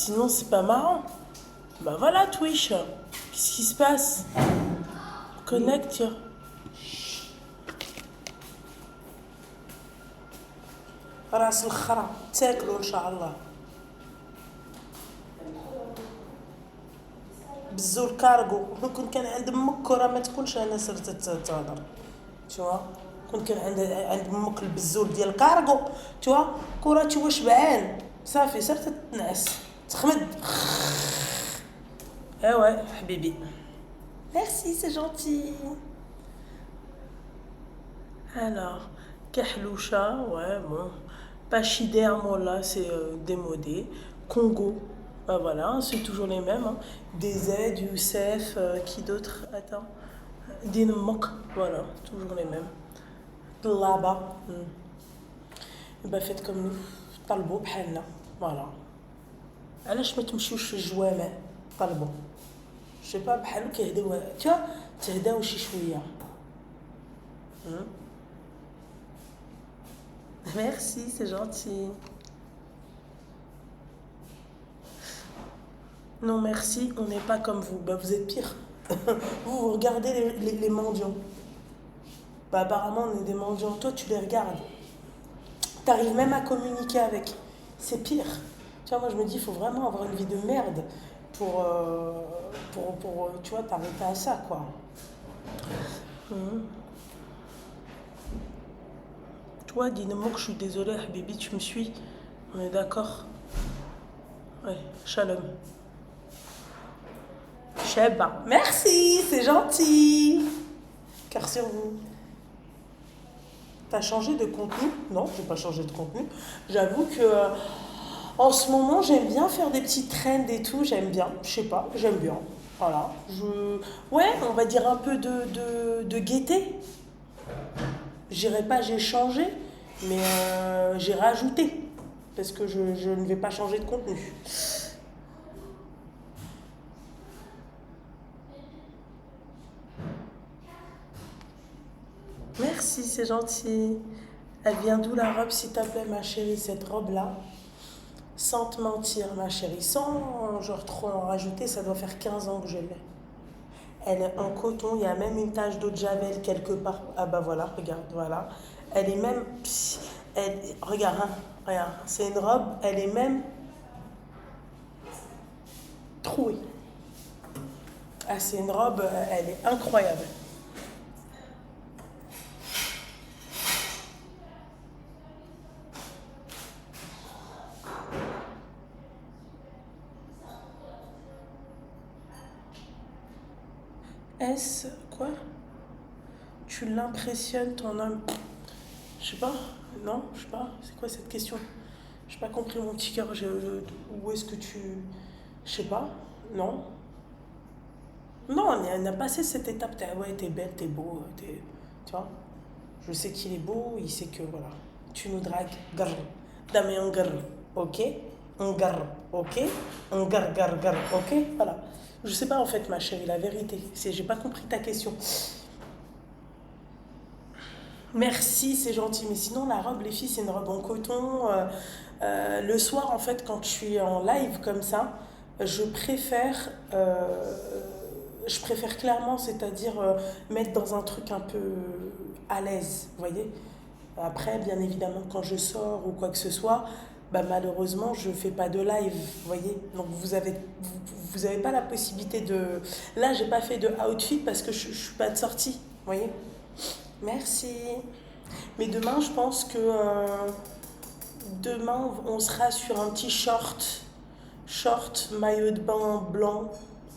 Sinon, c'est pas marrant. Bah voilà, Twitch. Qu'est-ce qui se passe? Connecte. راس الخرا تاكلوا ان شاء الله. بزو الكارغو كون كان عند امك راه ما تكونش انا صرت تهضر تشوا. كون كان عند امك البزول ديال الكارغو تشوا كره تشوا شبعان صافي صرت تنعس تخمد. ouais حبيبي. Merci, c'est gentil. Alors, Kahloucha, ouais, bon. Pachyderme, là, c'est démodé. Congo, bah voilà, c'est toujours les mêmes. Hein. DZ, Youssef, qui d'autre? Attends. Dinmok, voilà, toujours les mêmes. Là-bas. Bah faites comme nous. طلبوا بحالنا. Voilà. علاش ما تمشيوش في الجوامع طلبوا. Je sais pas بحالو كيهداو tu vois تهداو شي شويه. Merci, c'est gentil. Non, merci, on n'est pas comme vous. Bah, vous êtes pire. Vous regardez les mendiants. Bah, apparemment, on est des mendiants. Toi, tu les regardes. T'arrives même à communiquer avec. C'est pire. Tu vois, moi, je me dis, il faut vraiment avoir une vie de merde pour tu vois, t'arrêter à ça, quoi. Toi, dis-moi que je suis désolée, Habibi, tu me suis. On est d'accord? Ouais, shalom. Sheba. Merci, c'est gentil. Car sur vous. T'as changé de contenu? Non, j'ai pas changé de contenu. J'avoue que en ce moment, j'aime bien faire des petits trends et tout. J'aime bien. Je sais pas, j'aime bien. Voilà. Ouais, on va dire un peu de gaieté. J'irai pas, j'ai changé, mais j'ai rajouté. Parce que je ne vais pas changer de contenu. Merci, c'est gentil. Elle vient d'où la robe, s'il te plaît, ma chérie? Cette robe-là, sans te mentir, ma chérie, sans genre trop en rajouter, ça doit faire 15 ans que je l'ai. Elle est en coton, il y a même une tache d'eau de Javel quelque part. Ah bah voilà, regarde, voilà. Elle est même... regarde, hein, regarde, c'est une robe, elle est même trouée. Ah, c'est une robe, elle est incroyable. Est-ce quoi? Tu l'impressionnes ton homme? Je sais pas, non, je sais pas, c'est quoi cette question? J'ai pas compris mon petit cœur, où est-ce que tu... Je sais pas, non. Non, on a passé cette étape, ouais, t'es belle, t'es beau, tu vois. Je sais qu'il est beau, il sait que, voilà, tu nous dragues, garre, dame on garre, ok? On garre, ok? On garre, garre, garre, ok? Voilà. Je sais pas en fait, ma chérie, la vérité. J'ai pas compris ta question. Merci, c'est gentil. Mais sinon, la robe, les filles, c'est une robe en coton. Le soir, en fait, quand je suis en live comme ça, je préfère clairement, c'est-à-dire mettre dans un truc un peu à l'aise, vous voyez. Après, bien évidemment, quand je sors ou quoi que ce soit, bah, malheureusement, je fais pas de live, vous voyez. Donc, vous avez pas la possibilité de... Là, j'ai pas fait de outfit parce que je suis pas de sortie, vous voyez. Merci. Mais demain, je pense que... demain, on sera sur un petit short, maillot de bain blanc,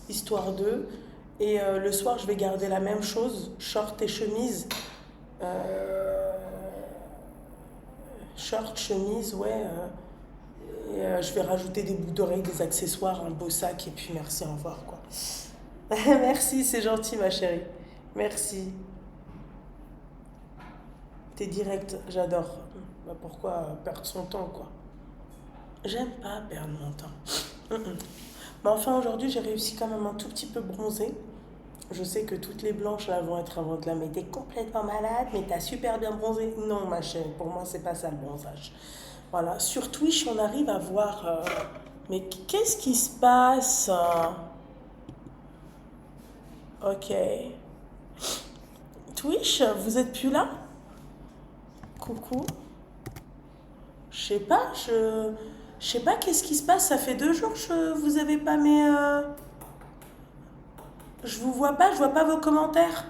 histoire de... Et le soir, je vais garder la même chose, short et chemise. Short, chemise, ouais. Et je vais rajouter des boucles d'oreilles, des accessoires, un beau sac, et puis merci, au revoir, quoi. Merci, c'est gentil, ma chérie. Merci. T'es direct, j'adore. Bah, pourquoi perdre son temps, quoi? J'aime pas perdre mon temps. Mais enfin, aujourd'hui, j'ai réussi quand même un tout petit peu bronzer. Je sais que toutes les blanches là vont être avant de là, mais t'es complètement malade, mais t'as super bien bronzé. Non, ma chérie, pour moi, c'est pas ça le bronzage. Voilà, sur Twitch, on arrive à voir Mais qu'est-ce qui se passe? Ok. Twitch, vous êtes plus là? Coucou. Je sais pas, je sais pas qu'est-ce qui se passe. Ça fait 2 jours que vous avez pas mes. Je vous vois pas, je vois pas vos commentaires.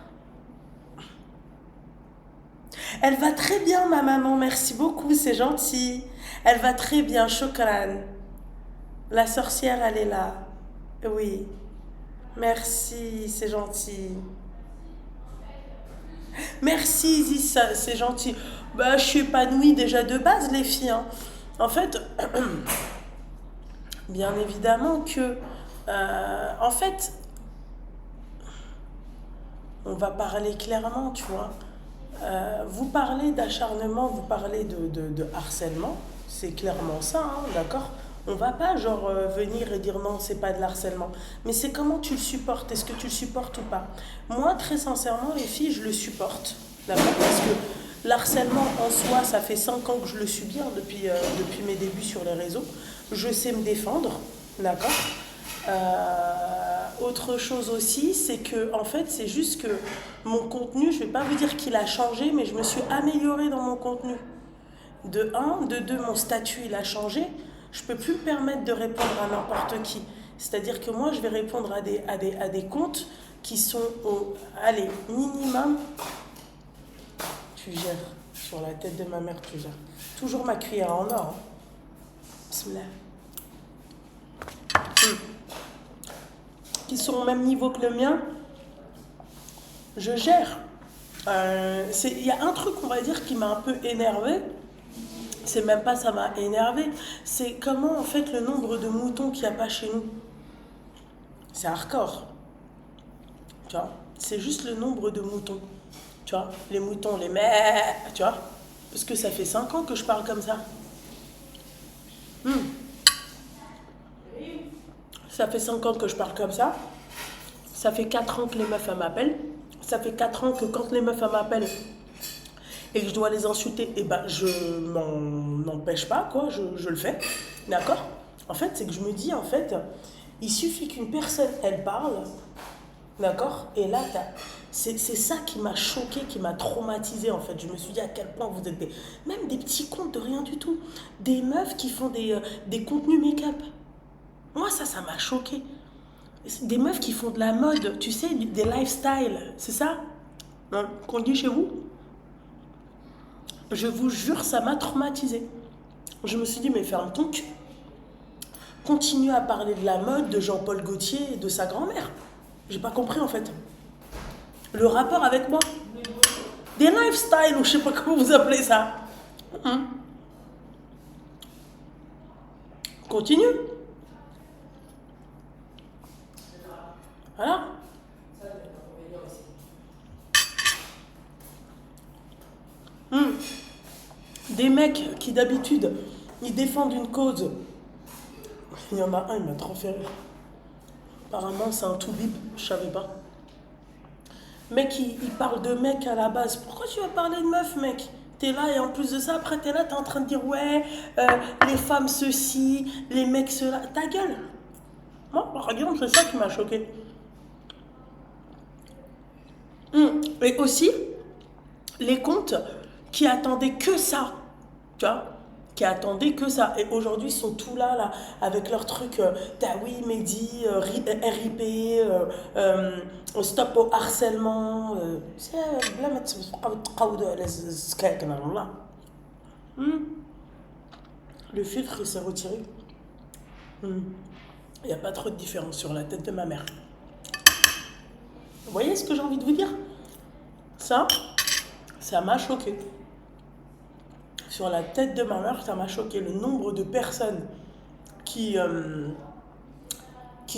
Elle va très bien, ma maman, merci beaucoup, c'est gentil. Elle va très bien, shukran. La sorcière, elle est là. Oui, merci, c'est gentil. Merci, Isis, c'est gentil. Bah, je suis épanouie déjà de base, les filles, hein. En fait, bien évidemment que. En fait, on va parler clairement, tu vois. Vous parlez d'acharnement, vous parlez de harcèlement, c'est clairement ça, hein, d'accord? On va pas genre venir et dire non, c'est pas de l'harcèlement. Mais c'est comment tu le supportes, est-ce que tu le supportes ou pas? Moi, très sincèrement, les filles, je le supporte, d'accord? Parce que l'harcèlement en soi, ça fait 5 ans que je le subis, hein, depuis mes débuts sur les réseaux. Je sais me défendre, d'accord? Autre chose aussi, c'est que en fait, c'est juste que mon contenu, je vais pas vous dire qu'il a changé, mais je me suis améliorée dans mon contenu. De un, de deux, mon statut il a changé. Je peux plus me permettre de répondre à n'importe qui. C'est-à-dire que moi, je vais répondre à des comptes qui sont au, allez, minimum, tu gères. Sur la tête de ma mère, tu gères. Toujours ma cuillère en or. Hein. Bismillah. Qui sont au même niveau que le mien, je gère. Il y a un truc, on va dire, qui m'a un peu énervé. C'est même pas ça m'a énervé. C'est comment, en fait, le nombre de moutons qu'il n'y a pas chez nous. C'est hardcore. Tu vois, c'est juste le nombre de moutons. Tu vois, les moutons, les mères, tu vois. Parce que ça fait 5 ans que je parle comme ça. Ça fait 5 ans que je parle comme ça. Ça fait 4 ans que les meufs m'appellent. Ça fait 4 ans que quand les meufs m'appellent et que je dois les insulter, et ben je m'en empêche pas, quoi, je le fais. D'accord? En fait, c'est que je me dis, en fait, il suffit qu'une personne, elle parle, d'accord? Et là, c'est ça qui m'a choqué, qui m'a traumatisé, en fait. Je me suis dit à quel point vous êtes même des petits comptes de rien du tout. Des meufs qui font des contenus make-up. Moi, ça m'a choqué. Des meufs qui font de la mode, tu sais, des lifestyles, c'est ça, hein, qu'on dit chez vous? Je vous jure, ça m'a traumatisé. Je me suis dit, mais ferme ton cul. Continue à parler de la mode, de Jean-Paul Gaultier et de sa grand-mère. J'ai pas compris en fait. Le rapport avec moi. Des lifestyles, ou je sais pas comment vous appelez ça. Hein. Continue. Voilà. Des mecs qui d'habitude, ils défendent une cause. Il y en a un, il m'a trop fait rire. Apparemment, c'est un tout-bip, je savais pas. Mec, il parle de mec à la base. Pourquoi tu vas parler de meuf, mec? T'es là et en plus de ça, après t'es là, t'es en train de dire ouais, les femmes ceci, les mecs cela. Ta gueule. Moi, par exemple, c'est ça qui m'a choqué. Et aussi, les comptes qui attendaient que ça, tu vois, qui attendaient que ça. Et aujourd'hui, ils sont tous là, avec leur truc, Tawi, Mehdi, RIP, stop au harcèlement. C'est بلا ما تبقاو تقاودوا على السكاكنة والله. Le filtre, il s'est retiré. Il n'y a pas trop de différence sur la tête de ma mère. Vous voyez ce que j'ai envie de vous dire? Ça m'a choqué. Sur la tête de ma mère, ça m'a choqué le nombre de personnes qui,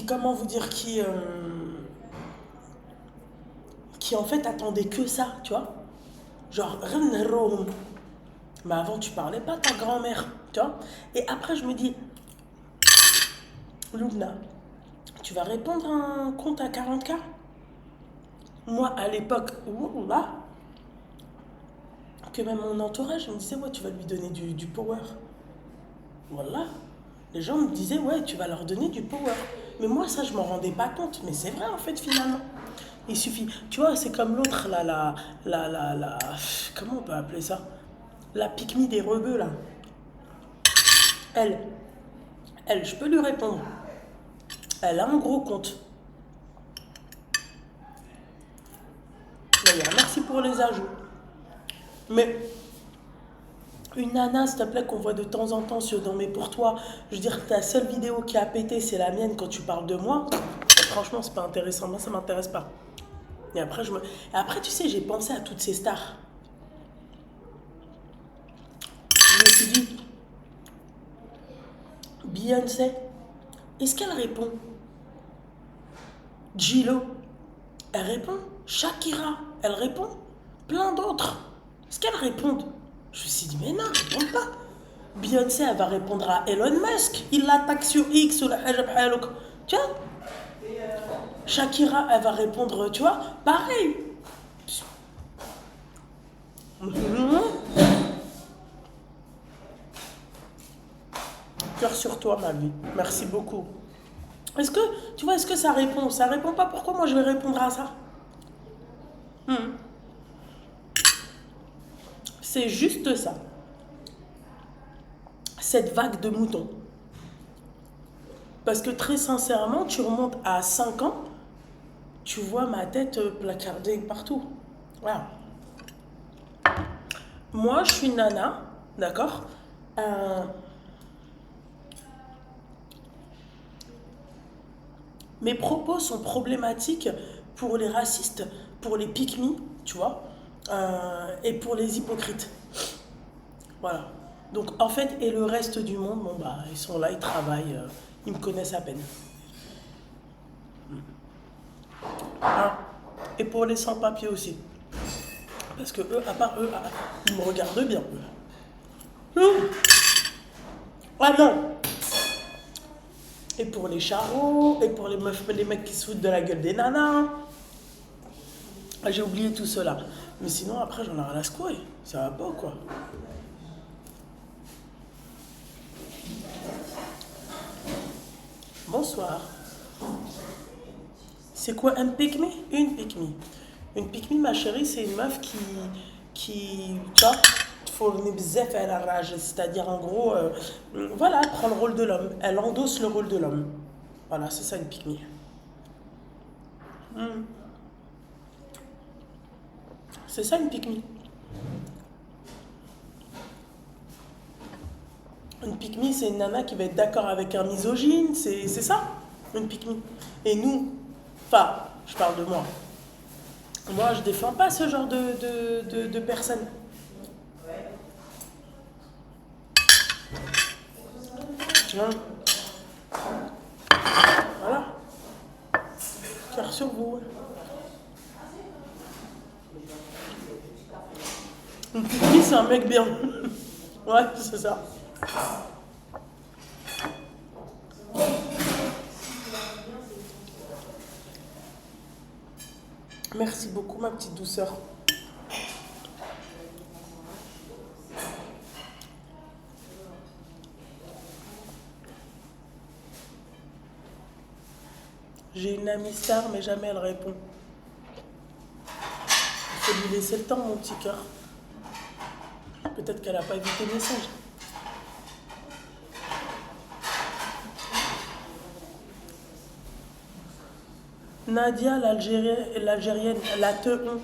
comment vous dire, qui en fait attendaient que ça, tu vois. Genre, mais avant tu parlais pas ta grand-mère, tu vois. Et après je me dis, Luna, tu vas répondre à un compte à 40K? Moi à l'époque, là, que même mon entourage me disait, ouais, tu vas lui donner du power. Voilà. Les gens me disaient, ouais, tu vas leur donner du power. Mais moi, ça, je m'en rendais pas compte. Mais c'est vrai, en fait, finalement. Il suffit. Tu vois, c'est comme l'autre, là, comment on peut appeler ça? La pique-me des rebeux, là. Elle, je peux lui répondre. Elle a un gros compte. D'ailleurs, merci pour les ajouts. Mais une nana, s'il te plaît, qu'on voit de temps en temps sur dans mes pour toi, je veux dire, ta seule vidéo qui a pété, c'est la mienne quand tu parles de moi. Et franchement, c'est pas intéressant. Moi, ça m'intéresse pas. Et après, tu sais, j'ai pensé à toutes ces stars. Je me suis dit, Beyoncé, est-ce qu'elle répond? J-Lo, elle répond. Shakira, elle répond. Plein d'autres. Est-ce qu'elles répondent? Je me suis dit, mais non, elles répondent pas. Beyoncé, elle va répondre à Elon Musk. Il l'attaque sur X ou la hajab halouk. Tu vois? Shakira, elle va répondre, tu vois? Pareil. Cœur sur toi, ma vie. Merci beaucoup. Est-ce que, tu vois, est-ce que ça répond? Ça répond pas, pourquoi moi je vais répondre à ça? C'est juste ça. Cette vague de moutons. Parce que très sincèrement, tu remontes à 5 ans, tu vois ma tête placardée partout. Voilà. Moi, je suis nana, d'accord. Mes propos sont problématiques pour les racistes, pour les pique-me, tu vois, et pour les hypocrites. Voilà. Donc, en fait, et le reste du monde, bon, bah, ils sont là, ils travaillent, ils me connaissent à peine. Ah. Et pour les sans-papiers aussi. Parce que eux, à part eux, ils me regardent bien. Ah non! Et pour les charros, et pour les meufs, les mecs qui se foutent de la gueule des nanas. Ah, j'ai oublié tout cela. Mais sinon, après, j'en ai rien à secouer. Ça va pas ou quoi? Bonsoir. C'est quoi un pick-me? Une pick-me. Une pick-me, ma chérie, c'est une meuf qui tu vois, fournit bzef à la rage. C'est-à-dire, en gros, voilà, elle prend le rôle de l'homme. Elle endosse le rôle de l'homme. Voilà, c'est ça une pick-me. C'est ça une pick-me. Une pick-me, c'est une nana qui va être d'accord avec un misogyne. C'est ça, une pick-me. Et nous, enfin, je parle de moi. Moi, je défends pas ce genre de personnes. Hein. Voilà. Cœur sur vous. Une pique-me, c'est un mec bien. Ouais, c'est ça. Merci beaucoup, ma petite douceur. J'ai une amie star, mais jamais elle répond. Il faut lui laisser le temps, mon petit cœur. Peut-être qu'elle n'a pas vu tes messages. Nadia, l'Algérienne, la teon,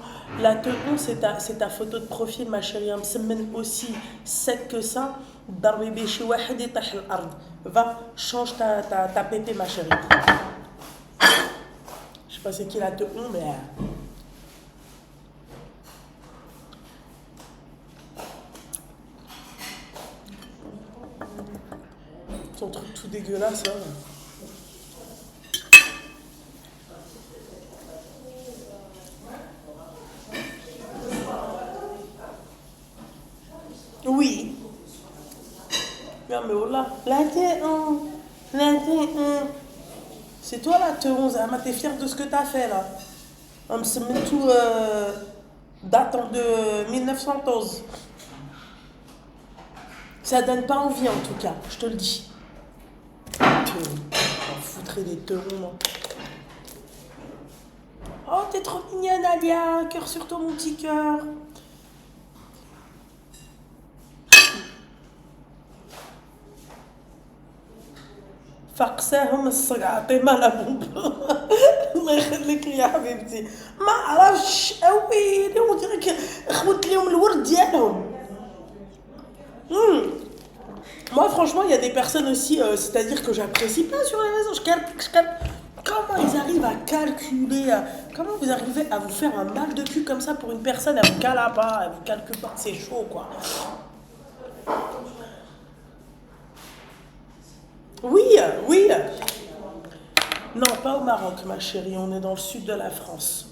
c'est ta photo de profil, ma chérie. Elle me semaine aussi sec que ça. Darbi bichi wahed yitah al-ard. Va, change ta pépé, ma chérie. Je sais pas c'est qui la teon, mais... Son truc tout dégueulasse, là. Oui. Non, mais voilà. La T1. La T1. C'est toi, la T11. Ah, t'es fière de ce que t'as fait, là. On me semaine tout datant de 1911. Ça donne pas envie, en tout cas. Je te le dis. J'en foutrais des teuons, moi. Oh, t'es trop mignonne, Alia. Cœur sur toi, mon petit cœur. فقساهم الصقعطي ما لهم الله يخليك يا حبيبتي ما عرفش اويلي وديك خوت لهم الورد ديالهم. Moi, franchement, il y a des personnes aussi, c'est-à-dire que j'apprécie pas sur les réseaux. Comment ils arrivent à calculer, comment vous arrivez à vous faire un mal de cul comme ça pour une personne, elle vous cale pas, elle vous calcule pas, c'est chaud quoi. Oui, oui. Non, pas au Maroc, ma chérie, on est dans le sud de la France.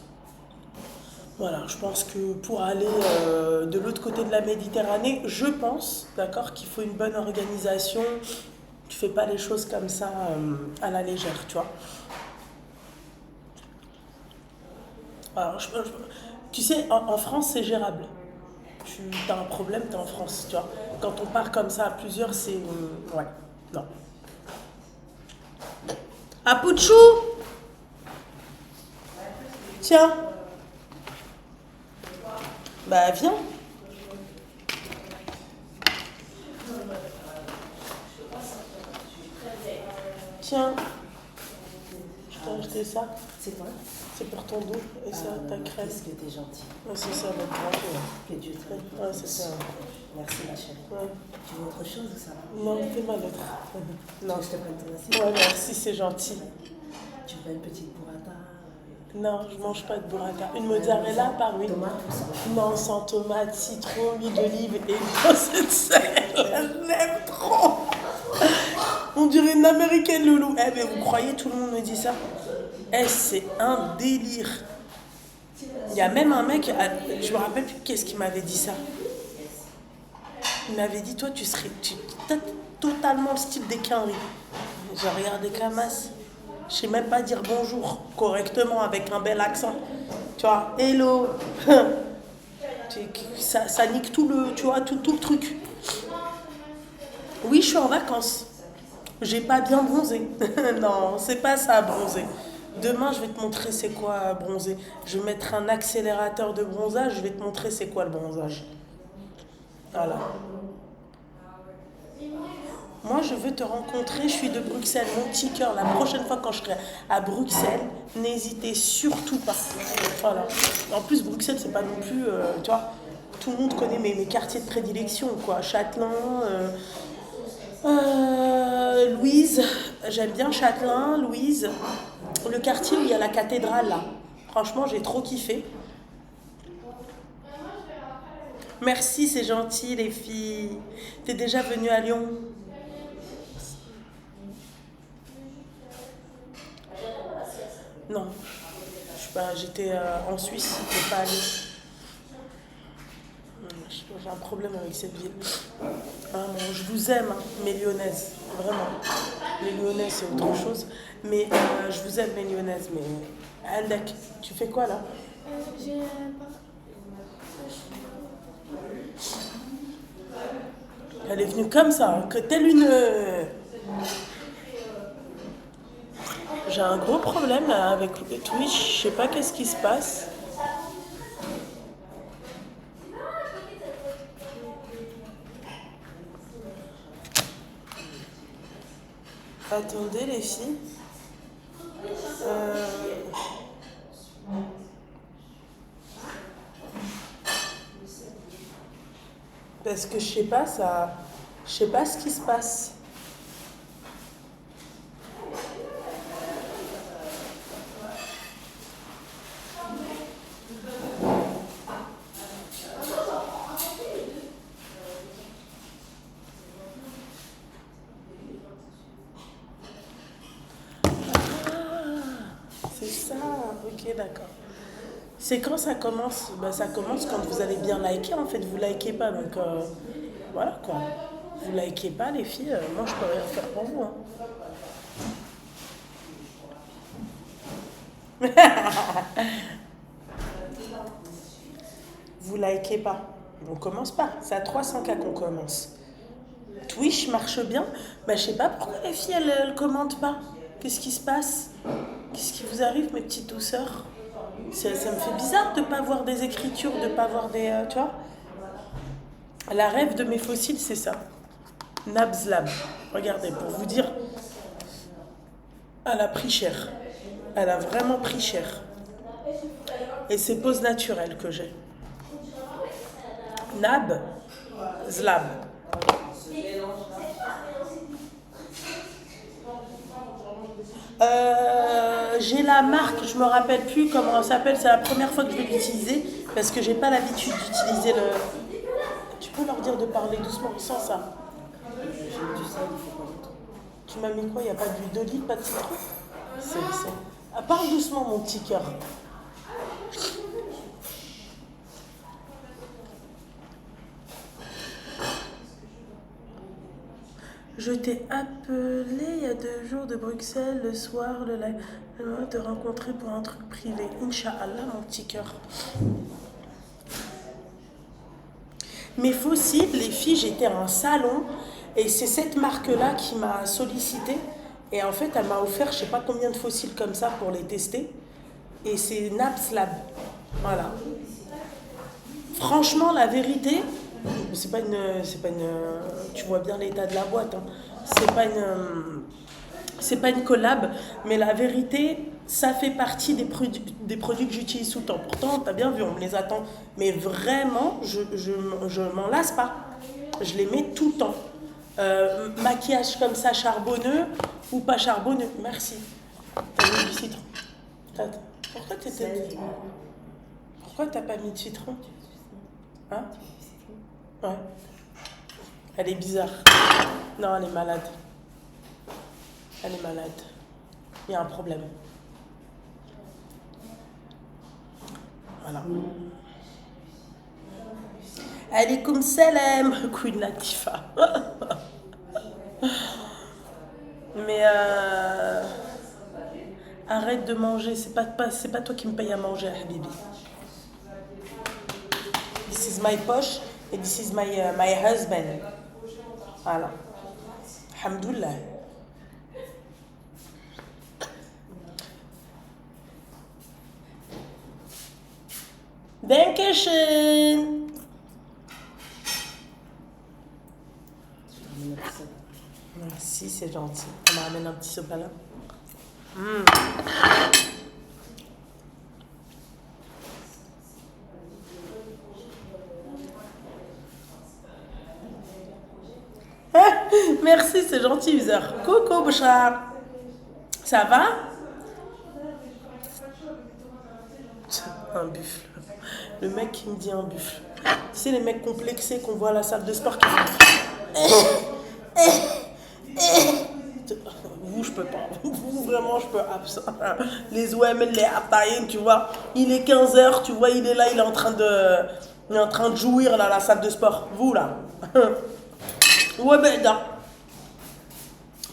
Voilà, je pense que pour aller de l'autre côté de la Méditerranée, je pense, d'accord, qu'il faut une bonne organisation. Tu fais pas les choses comme ça à la légère, tu vois. Alors, tu sais, en France, c'est gérable. Tu as un problème, tu es en France, tu vois. Quand on part comme ça à plusieurs, c'est... ouais, non. Apouchou. Tiens. Bah, viens. Tiens. Je t'ai acheté ça. C'est quoi? C'est pour ton dos et ça, ta crème. Qu'est-ce que t'es gentil. Ouais, c'est ça, notre grand. Que Dieu te bénisse. Ouais, c'est ça. Merci ma chérie. Ouais. Tu veux autre chose ou ça va? Non, t'es mal l'autre. Non, je te prenne ton assiette. Ouais, merci, c'est gentil. Tu veux une petite burrata? Non, je mange pas de burrata. Une mozzarella par oui. Tomate ou sans? Non, sans tomate, citron, huile d'olive et une pincée de sel. Je l'aime trop. On dirait une américaine, loulou. Eh, mais vous croyez, tout le monde me dit ça? Eh, c'est un délire. Il y a même un mec, je me rappelle plus qu'est-ce qui m'avait dit ça. Il m'avait dit, toi, tu as totalement le style des quinries. J'ai regardé Kamas. Je sais même pas dire bonjour correctement avec un bel accent. Tu vois, hello. Ça nique tout le, tu vois, tout le truc. Oui, je suis en vacances. J'ai pas bien bronzé. Non, c'est pas ça, bronzer. Demain, je vais te montrer c'est quoi bronzer. Je vais mettre un accélérateur de bronzage, je vais te montrer c'est quoi le bronzage. Voilà. Moi, je veux te rencontrer, je suis de Bruxelles, mon petit cœur. La prochaine fois quand je serai à Bruxelles, n'hésitez surtout pas. Voilà. En plus, Bruxelles, c'est pas non plus, tu vois, tout le monde connaît mes quartiers de prédilection, quoi. Châtelain, Louise, j'aime bien Châtelain, Louise. Le quartier où il y a la cathédrale, là. Franchement, j'ai trop kiffé. Merci, c'est gentil, les filles. T'es déjà venue à Lyon? Non, j'étais en Suisse, je n'étais pas allée. J'ai un problème avec cette ville. Ah, bon, je vous aime, hein, mes Lyonnaises, vraiment. Les Lyonnaises, c'est autre chose. Mais je vous aime, mes Lyonnaises. Mais Aldec, tu fais quoi là? Elle est venue comme ça, hein, que telle une... J'ai un gros problème là, avec Twitch, je sais pas qu'est-ce qui se passe. Attendez les filles. Parce que je sais pas ça. Je sais pas ce qui se passe. C'est ça, ok, d'accord. C'est quand ça commence? Bah, ça commence quand vous allez bien liker, en fait, vous likez pas, donc voilà quoi. Vous likez pas les filles, moi je peux rien faire pour vous. Hein. Vous likez pas. On commence pas, c'est à 300 cas qu'on commence. Twitch marche bien. Bah, je sais pas pourquoi les filles, elles commentent pas. Qu'est-ce qui se passe? Qu'est-ce qui vous arrive, mes petites douceurs? Ça me fait bizarre de pas voir des écritures, de pas voir des... tu vois? La rêve de mes fossiles, c'est ça. Nabslab. Regardez, pour vous dire, elle a pris cher. Elle a vraiment pris cher. Et c'est pose naturelle que j'ai. Nab, Zlab. J'ai la marque, je me rappelle plus comment elle s'appelle, c'est la première fois que je vais l'utiliser parce que j'ai pas l'habitude d'utiliser le. Tu peux leur dire de parler doucement sans ça. J'ai eu du sel, il faut pas longtemps. Tu m'as mis quoi? Il n'y a pas d'huile d'olive, pas de citron? C'est. Ah, parle doucement, mon petit cœur. Je t'ai appelé il y a 2 jours de Bruxelles, le soir, le live, te rencontrer pour un truc privé. Inch'Allah, mon petit cœur. Mes fossiles, les filles, j'étais à un salon et c'est cette marque-là qui m'a sollicité. Et en fait, elle m'a offert je sais pas combien de fossiles comme ça pour les tester. Et c'est Napslab. Voilà. Franchement, la vérité, c'est pas une, tu vois bien l'état de la boîte. Hein. C'est pas une collab, mais la vérité, ça fait partie des produits que j'utilise tout le temps. Pourtant, t'as bien vu, on me les attend. Mais vraiment, je m'en lasse pas. Je les mets tout le temps. Maquillage comme ça, charbonneux ou pas charbonneux. Merci. T'as mis du citron. Pourquoi t'as pas mis de citron? Hein? Ouais. Elle est bizarre. Non, elle est malade. Elle est malade. Il y a un problème. Voilà. Alaykoum salam, Queen Latifah. Mais arrête de manger, c'est pas toi qui me paye à manger, Habibi. This is my poche et this is my husband. Voilà. Alhamdoulilah. Dankeschön. Merci, c'est gentil. On m'a ramené un petit sopalin. Merci, c'est gentil, user. Coucou, Bouchard. Ça va? Un buffle. Le mec qui me dit un buffle. Tu sais, les mecs complexés qu'on voit à la salle de sport qui font. Vous, je peux pas. Vous, vraiment, je peux pas. Les OM, les Ataïn, tu vois. Il est 15h, tu vois, il est là, il est en train de jouir là, à la salle de sport. Vous, là. Ouais, Beda.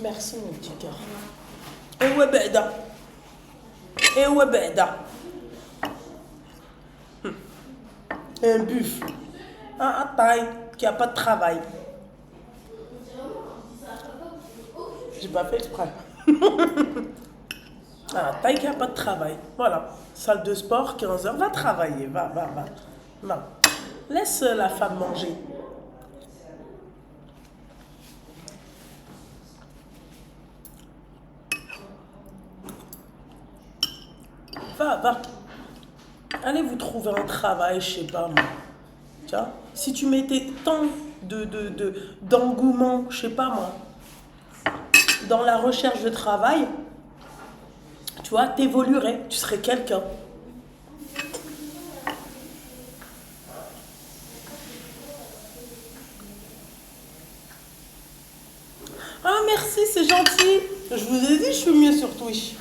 Merci, mon petit cœur. Et ouais, Beda. Et ouais, Beda. Un buffle. Un Ataïn qui a pas de travail. J'ai pas fait exprès. Taille qui a pas de travail. Voilà. Salle de sport, 15h, va travailler. Va. Laisse la femme manger. Va. Allez vous trouver un travail, je sais pas moi. Tu vois, si tu mettais tant d'engouement, je sais pas moi, dans la recherche de travail, tu vois, t'évoluerais, tu serais quelqu'un. Ah merci, c'est gentil. Je vous ai dit, je suis mieux sur Twitch.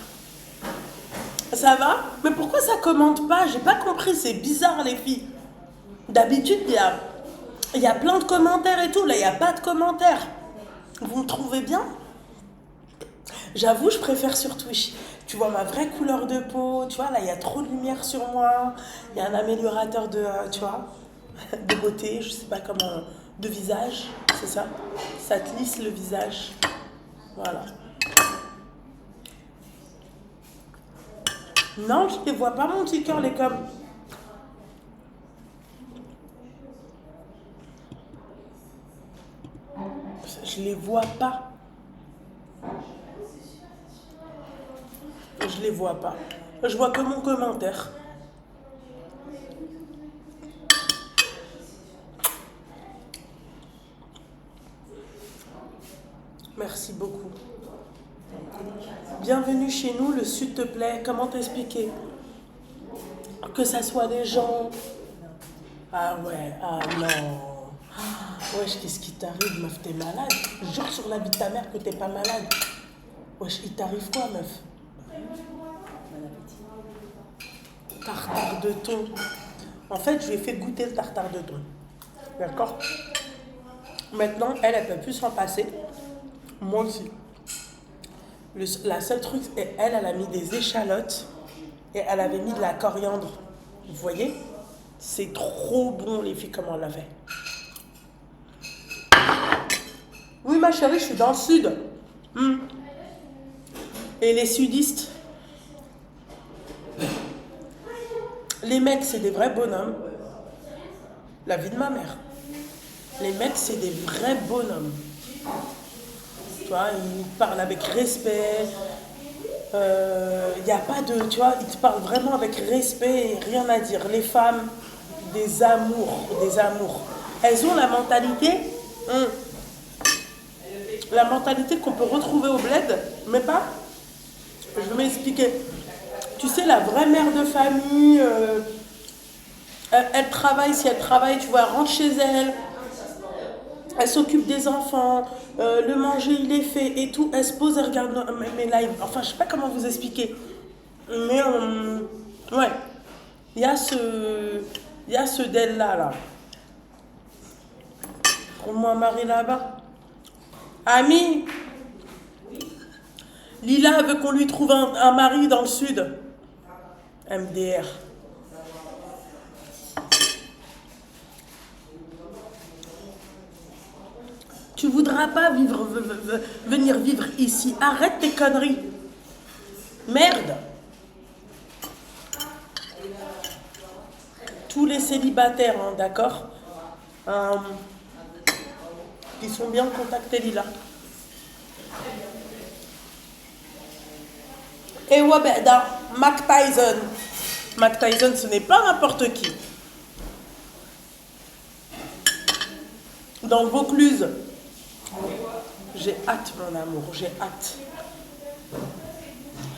Ça va? Mais pourquoi ça commente pas? J'ai pas compris, c'est bizarre les filles. D'habitude, il y a plein de commentaires et tout, là il n'y a pas de commentaires. Vous me trouvez bien? J'avoue, je préfère sur Twitch. Tu vois ma vraie couleur de peau, tu vois, là, il y a trop de lumière sur moi. Il y a un améliorateur de, tu vois, de beauté, je sais pas de visage, c'est ça? Ça te lisse le visage. Voilà. Non, je ne les vois pas, mon petit cœur, les comme. Je les vois pas. Je les vois pas. Je vois que mon commentaire. Merci beaucoup. Bienvenue chez nous, le sud te plaît. Comment t'expliquer? Que ça soit des gens... Ah ouais, ah non. Wesh, qu'est-ce qui t'arrive, meuf? T'es malade? Jure sur la vie de ta mère que t'es pas malade. Wesh, il t'arrive quoi, meuf? Tartare de thon. En fait, je lui ai fait goûter le tartare de thon. D'accord? Maintenant, elle peut plus s'en passer. Moi aussi. La seule truc, elle a mis des échalotes et elle avait mis de la coriandre. Vous voyez? C'est trop bon, les filles, comment on l'a fait. Oui, ma chérie, je suis dans le sud. Et les sudistes, les mecs, c'est des vrais bonhommes. La vie de ma mère. Les mecs, c'est des vrais bonhommes. Tu vois, ils parlent avec respect. Il n'y a pas de... Tu vois, ils te parlent vraiment avec respect et rien à dire. Les femmes, des amours, des amours. Elles ont la mentalité... la mentalité qu'on peut retrouver au bled, mais pas... Je vais m'expliquer. Tu sais, la vraie mère de famille... elle travaille, si elle travaille, tu vois, elle rentre chez elle... Elle s'occupe des enfants, le manger il est fait et tout. Elle se pose, elle regarde mes lives. Enfin, je sais pas comment vous expliquer. Mais, ouais. Il y a ce d'elle-là, là. Trouve-moi un mari là-bas. Ami, Lila veut qu'on lui trouve un mari dans le sud. MDR. Tu voudras pas venir vivre ici. Arrête tes conneries. Merde. Tous les célibataires, hein, d'accord, ils sont bien contactés, Lila. Et Wabeda, Mac Tyson. Mac Tyson, ce n'est pas n'importe qui. Dans le Vaucluse. J'ai hâte, mon amour, j'ai hâte.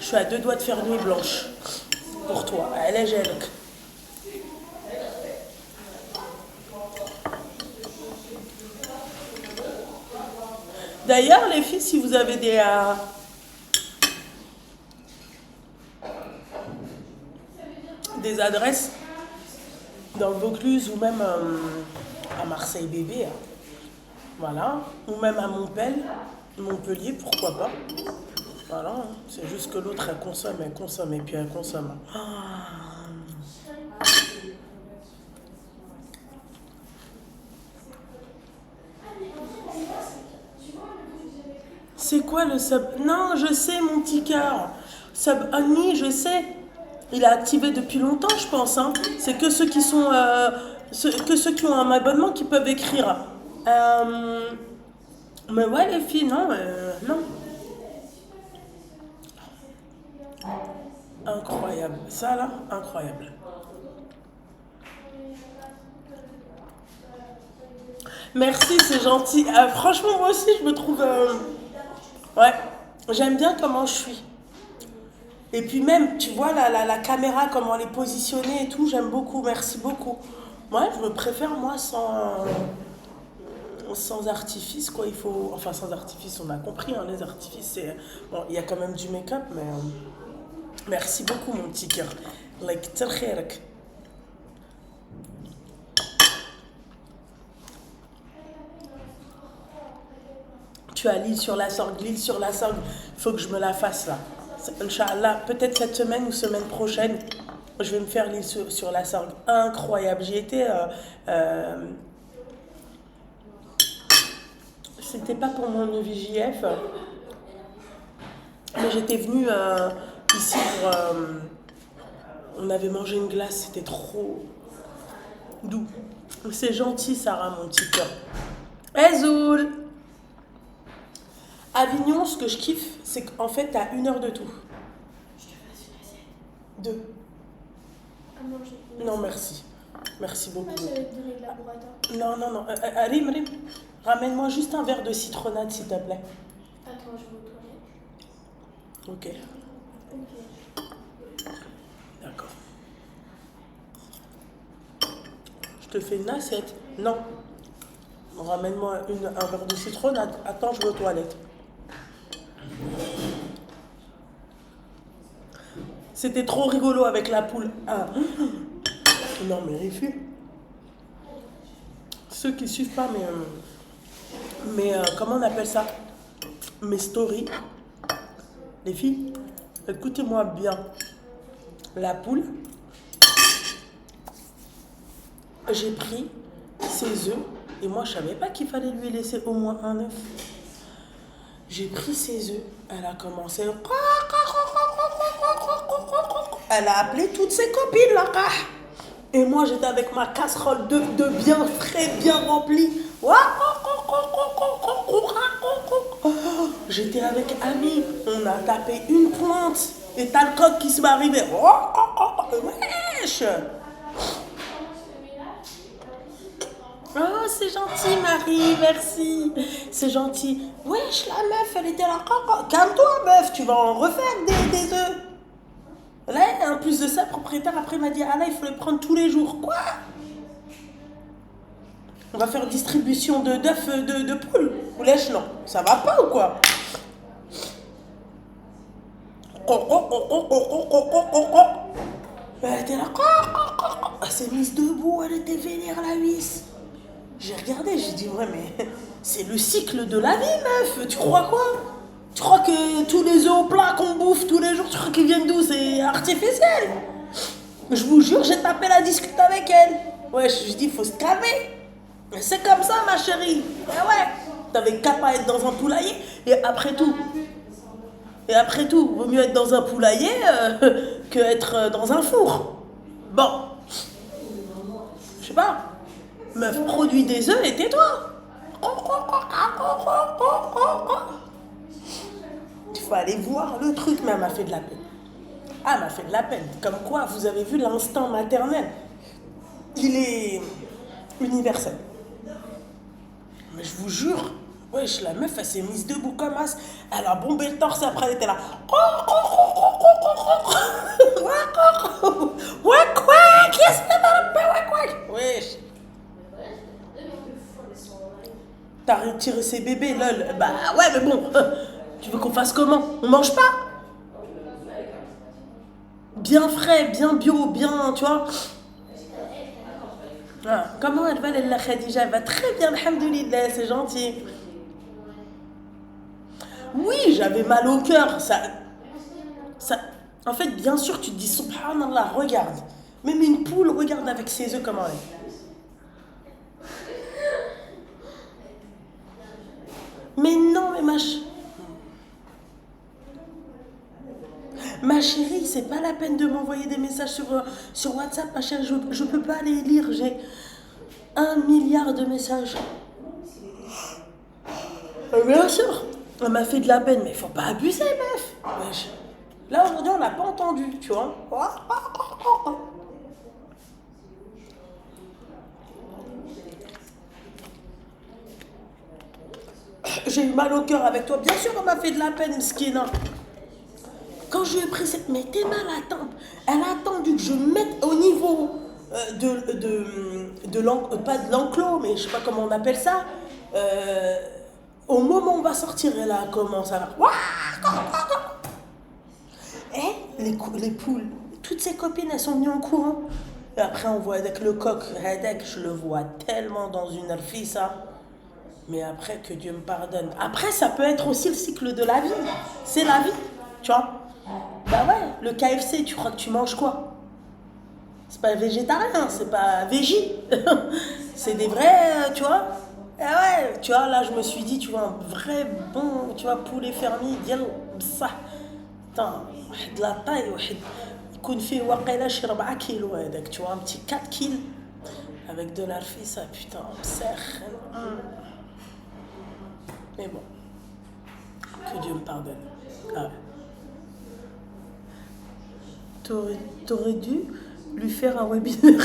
Je suis à 2 doigts de faire nuit blanche. Pour toi, elle est gênée. D'ailleurs, les filles, si vous avez des adresses dans le Vaucluse ou même à Marseille bébé, voilà, ou même à Montpellier, pourquoi pas. Voilà, c'est juste que l'autre elle consomme et puis elle consomme. C'est quoi le sub? Non, je sais, mon petit cœur. Sub Only, je sais. Il est activé depuis longtemps, je pense. Hein. C'est que ceux qui sont, que ceux qui ont un abonnement qui peuvent écrire. Mais ouais, les filles, non, non. Incroyable. Ça là, incroyable. Merci, c'est gentil. Franchement, moi aussi, je me trouve... ouais, j'aime bien comment je suis. Et puis même, tu vois, la caméra, comment elle est positionnée et tout, j'aime beaucoup, merci beaucoup. Moi, je me préfère, moi, sans artifice, quoi. Il faut... Enfin, sans artifice, on a compris, hein, les artifices, c'est... Bon, il y a quand même du make-up, mais... merci beaucoup, mon petit cœur. Like, t'arkhirek. Tu as l'île sur la Sorgue, il faut que je me la fasse là. Inch'Allah, peut-être cette semaine ou semaine prochaine, je vais me faire l'île sur la Sorgue. Incroyable. J'y étais c'était pas pour mon EVJF, mais j'étais venue ici pour... on avait mangé une glace, c'était trop doux. C'est gentil, Sarah, mon petit cœur. Hey Zoul! Avignon, ce que je kiffe, c'est qu'en fait, t'as 1 heure de tout. Je te fasse une assiette. 2. À manger. Non, merci. Merci beaucoup. Ah, j'allais te donner de la burrata. Non. Rim, ramène-moi juste un verre de citronnade, s'il te plaît. Attends, je vais aux toilettes. Ok, Ok. d'accord. Je te fais une assiette. Non. Ramène-moi un verre de citronnade. Attends, je vais aux toilettes. C'était trop rigolo avec la poule. Ah. Non, mais refus. Ceux qui suivent pas comment on appelle ça? Mes stories. Les filles, écoutez-moi bien. La poule, j'ai pris ses œufs et moi je savais pas qu'il fallait lui laisser au moins un œuf. J'ai pris ses œufs, elle a commencé. Elle a appelé toutes ses copines là. Et moi j'étais avec ma casserole de bien frais, bien remplie. J'étais avec Ami, on a tapé une pointe. Et t'as le coq qui se m'arrivait. Wesh! Oh, c'est gentil, Marie, merci. C'est gentil. Wesh, la meuf, elle était là. Calme-toi, meuf, tu vas en refaire des œufs. Là, en plus de ça, le propriétaire après m'a dit, ah là, il faut les prendre tous les jours. Quoi? On va faire distribution d'œufs de poule. Ou lèche, non. Ça va pas ou quoi? Elle était là. Elle s'est mise debout, elle était vénère, la huisse. J'ai regardé, j'ai dit, ouais, mais c'est le cycle de la vie, meuf. Tu crois quoi? Tu crois que tous les œufs au plat qu'on bouffe tous les jours, tu crois qu'ils viennent d'où? C'est artificiel. Je vous jure, j'ai tapé la discute avec elle. Ouais, je dis, faut se calmer. C'est comme ça, ma chérie. Eh ouais, t'avais qu'à pas être dans un poulailler. Et après tout, vaut mieux être dans un poulailler que être dans un four. Bon, je sais pas. Meuf, produis des œufs et tais-toi. Il faut aller voir le truc, mais elle m'a fait de la peine. Ah, elle m'a fait de la peine. Comme quoi, vous avez vu l'instinct maternel. Il est universel. Mais je vous jure, wesh, la meuf, elle s'est mise debout comme as. Elle a bombé le torse, après elle était là. Wesh. T'as retiré ses bébés, lol. Bah ouais, mais bon, tu veux qu'on fasse comment? On mange pas? Bien frais, bien bio, bien, tu vois. Ah, comment elle va, la Khadija? Elle va très bien, alhamdoulilah, c'est gentil. Oui, j'avais mal au cœur. En fait, bien sûr, tu te dis, subhanallah, regarde. Même une poule, regarde avec ses œufs comment elle est. Mais non, mais ma chérie, c'est pas la peine de m'envoyer des messages sur WhatsApp, ma chérie. Je peux pas les lire. J'ai 1 milliard de messages. Bien sûr, elle m'a fait de la peine, mais il faut pas abuser, meuf. Là, aujourd'hui, on l'a pas entendu, tu vois. J'ai eu mal au cœur avec toi. Bien sûr, elle m'a fait de la peine, Mskina. Quand je lui ai pris cette... Mais t'es mal à tempe. Elle a attendu que je me mette au niveau pas de l'enclos, mais je sais pas comment on appelle ça. Au moment où on va sortir, elle a commencé à... les poules, toutes ses copines, elles sont venues en courant. Et après, on voit avec le coq, Hedek, je le vois tellement dans une alfissa. Mais après, que Dieu me pardonne. Après, ça peut être aussi le cycle de la vie. C'est la vie, tu vois. Bah ouais, le KFC, tu crois que tu manges quoi? C'est pas végétarien, c'est pas végé. C'est des vrais, tu vois. Et ouais, tu vois, là, je me suis dit, tu vois, un vrai bon, tu vois, poulet fermier, ديال بصح. Putain, واحد la taille, واحد يكون فيه واقيلا شي 4 كيلو هذاك, tu vois, un petit 4 kilos avec de la ça, putain, مسخن. Mais bon, que Dieu me pardonne. Ah ouais. T'aurais dû lui faire un webinaire.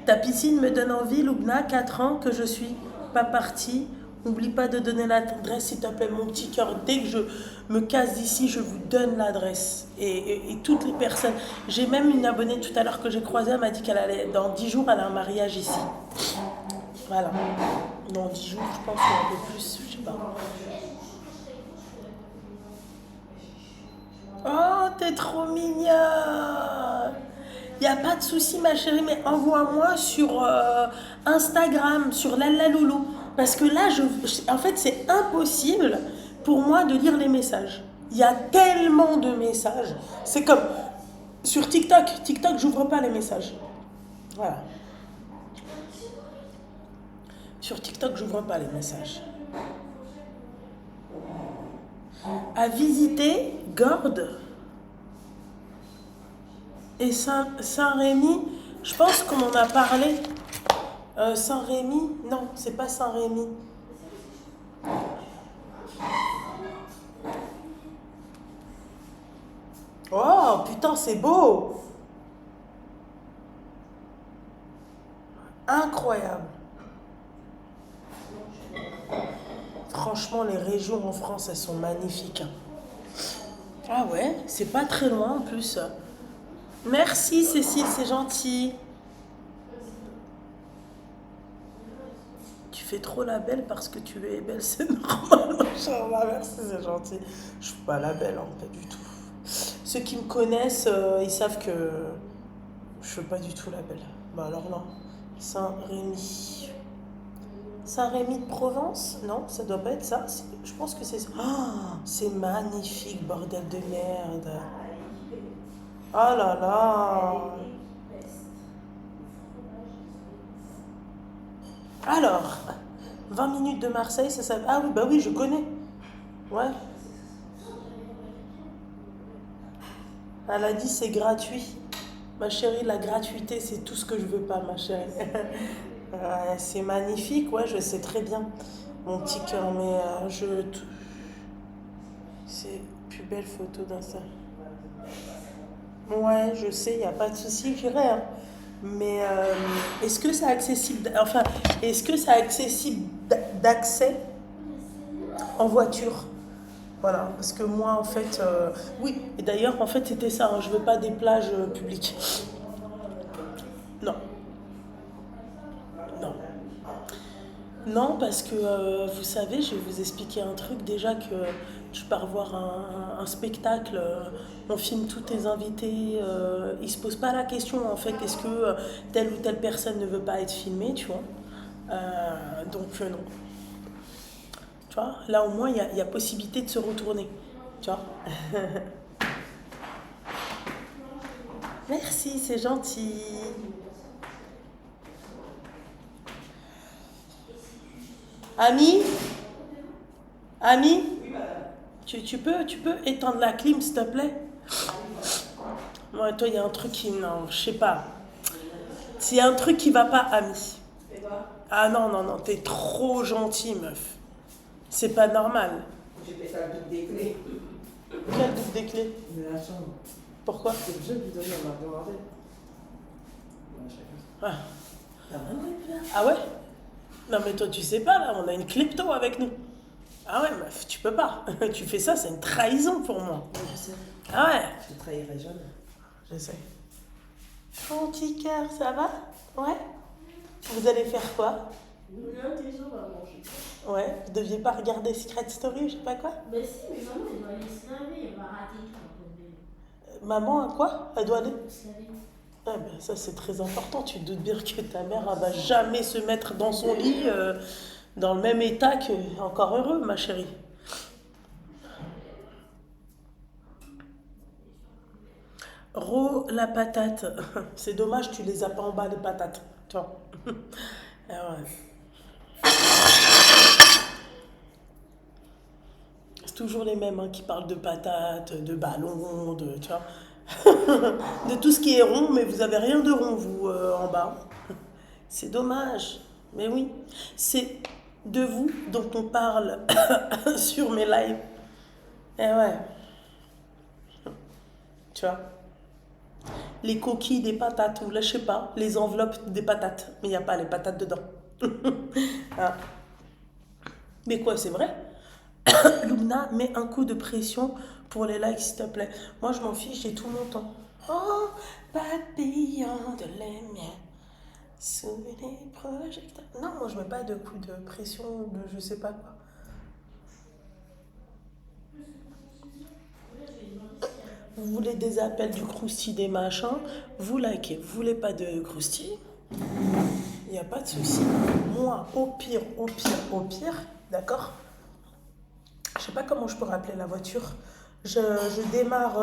Ta piscine me donne envie, Loubna, 4 ans que je suis pas partie. N'oublie pas de donner l'adresse, s'il te plaît, mon petit cœur. Dès que je me casse d'ici, je vous donne l'adresse. Et toutes les personnes. J'ai même une abonnée tout à l'heure que j'ai croisée, elle m'a dit qu'elle allait, dans 10 jours, elle a un mariage ici. Voilà. Dans 10 jours, je pense, ou un peu plus, je sais pas. Oh, t'es trop mignonne. Il n'y a pas de souci, ma chérie, mais envoie-moi sur Instagram, sur Lala Loulou. Parce que là, en fait, c'est impossible pour moi de lire les messages. Il y a tellement de messages. C'est comme sur TikTok. TikTok, j'ouvre pas les messages. Voilà. Sur TikTok, j'ouvre pas les messages. À visiter Gordes et Saint-Rémy, je pense qu'on en a parlé. Saint-Rémy, non, c'est pas Saint-Rémy. Oh, putain, c'est beau. Incroyable. Franchement, les régions en France, elles sont magnifiques. Ah ouais, c'est pas très loin en plus. Merci Cécile, c'est gentil. Tu fais trop la belle parce que tu es belle, c'est normal. Merci, c'est gentil. Je suis pas la belle, hein, pas du tout. Ceux qui me connaissent, ils savent que je fais pas du tout la belle. Bah alors non. Saint-Rémy. Saint-Rémy de Provence? Non, ça doit pas être ça. Je pense que c'est ça. Oh, c'est magnifique, bordel de merde. Oh là là. Alors, 20 minutes de Marseille, ça. Ah oui, bah oui, je connais. Ouais. Elle a dit c'est gratuit. Ma chérie, la gratuité, c'est tout ce que je veux pas, ma chérie. Ouais, c'est magnifique, ouais, je sais très bien. Mon petit cœur, mais c'est plus belle photo d'un ça. Ouais, je sais, il n'y a pas de souci, j'irai, hein. Mais est-ce que c'est accessible, enfin, est-ce que c'est accessible d'accès en voiture? Voilà, parce que moi, en fait, oui, et d'ailleurs, en fait, c'était ça, hein, je veux pas des plages publiques. Non, non. Non, parce que vous savez, je vais vous expliquer un truc. Déjà que je pars voir un spectacle, on filme tous tes invités, ils se posent pas la question en fait, est-ce que telle ou telle personne ne veut pas être filmée, tu vois. Donc non. Tu vois, là au moins il y a possibilité de se retourner. Tu vois. Merci, c'est gentil. Ami, ami, tu peux éteindre la clim, s'il te plaît? Moi, toi, il y a un truc qui... Non, je sais pas. S'il y a un truc qui va pas, ami. Ah non, non, non, t'es trop gentil, meuf. C'est pas normal. J'ai fait ça le double des clés Quel double des clés? de la chambre. Pourquoi? C'est obligé de lui donner, on m'a demandé. Ah. T'as vraiment envie de faire? Ah ouais? Non, mais toi, tu sais pas, là, on a une klepto avec nous. Ah ouais, meuf, tu peux pas. Tu fais ça, c'est une trahison pour moi. Oui, je sais. Ah ouais? Je te trahirai jamais. Je sais. Mon petit cœur, ça va? Ouais? Vous allez faire quoi? Non, tes os, on va manger. Ouais, vous deviez pas regarder Secret Story ou je sais pas quoi? Mais si, mais maman, elle doit aller se laver, elle va rater tout. Maman, à quoi? Elle doit aller? Se laver. Ah ben ça c'est très important, tu te doutes bien que ta mère elle va jamais se mettre dans son lit dans le même état que... Encore heureux ma chérie. La patate. C'est dommage tu les as pas en bas les patates. Toi. Ah ouais. toujours les mêmes hein, qui parlent de patates, de ballons, tu vois, de tout ce qui est rond, mais vous avez rien de rond, vous, en bas. C'est dommage. Mais oui, c'est de vous dont on parle sur mes lives. Eh ouais, tu vois. Les coquilles des patates, ou là, je sais pas, les enveloppes des patates. Mais il n'y a pas les patates dedans. Ah. Mais quoi, c'est vrai? Lumna, mets un coup de pression pour les likes, s'il te plaît. Moi, je m'en fiche, j'ai tout mon temps. Oh, papillon de lumière, sous les projecteurs. Non, moi, je mets pas de coup de pression, de je sais pas quoi. Vous voulez des appels, du crousty, des machins, vous likez. Vous voulez pas de crousty, il n'y a pas de souci. Moi, au pire, d'accord? Je sais pas comment je peux appeler la voiture. Je démarre.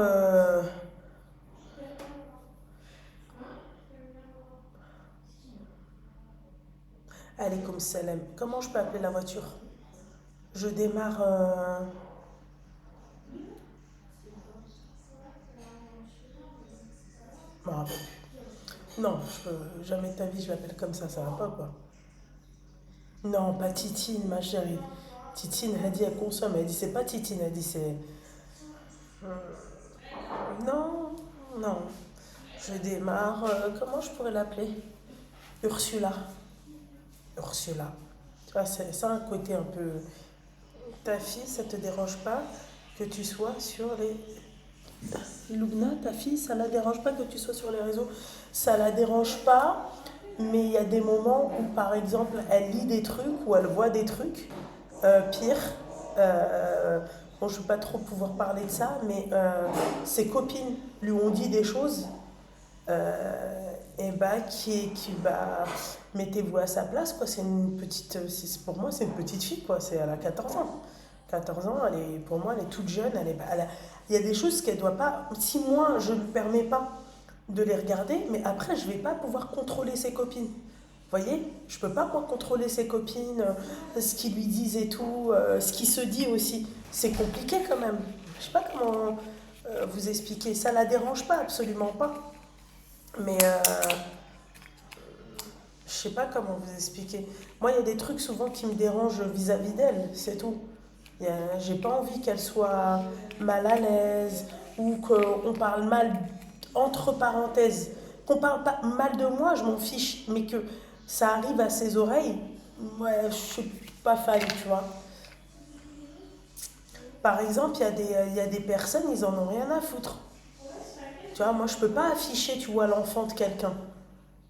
Allez, comme Salem. Comment je peux appeler la voiture? Je démarre. Je me rappelle plus. Non, je peux, jamais de ta vie je l'appelle comme ça va pas quoi. Non, pas Titine, ma chérie. Titine, elle dit elle consomme. Elle dit c'est pas Titine, elle dit c'est. Non, non. Je démarre. Comment je pourrais l'appeler? Ursula. Ursula. Tu vois, c'est ça un côté un peu. Ta fille, ça te dérange pas que tu sois sur les. Lubna, ta fille, ça la dérange pas que tu sois sur les réseaux? Ça la dérange pas, mais il y a des moments où, par exemple, elle lit des trucs ou elle voit des trucs. Pire. Bon, je ne veux pas trop pouvoir parler de ça, mais ses copines lui ont dit des choses. Et bah, mettez-vous à sa place, quoi. C'est une petite, pour moi, c'est une petite fille, quoi. Elle a 14 ans. 14 ans, pour moi, elle est toute jeune. Il y a des choses qu'elle doit pas. Si moi, je ne lui permets pas de les regarder, mais après, je ne vais pas pouvoir contrôler ses copines. Vous voyez, je ne peux pas moi contrôler ses copines, ce qu'ils lui disent et tout, ce qui se dit aussi. C'est compliqué quand même. Je ne sais pas comment vous expliquer. Ça ne la dérange pas, absolument pas. Mais je sais pas comment vous expliquer. Moi, il y a des trucs souvent qui me dérangent vis-à-vis d'elle, c'est tout. J'ai pas envie qu'elle soit mal à l'aise ou qu'on parle mal, entre parenthèses. Qu'on parle pas mal de moi, je m'en fiche, mais que ça arrive à ses oreilles, ouais, je suis pas fan, tu vois. Par exemple, il y a des personnes, ils en ont rien à foutre. Tu vois, moi, je peux pas afficher, tu vois, l'enfant de quelqu'un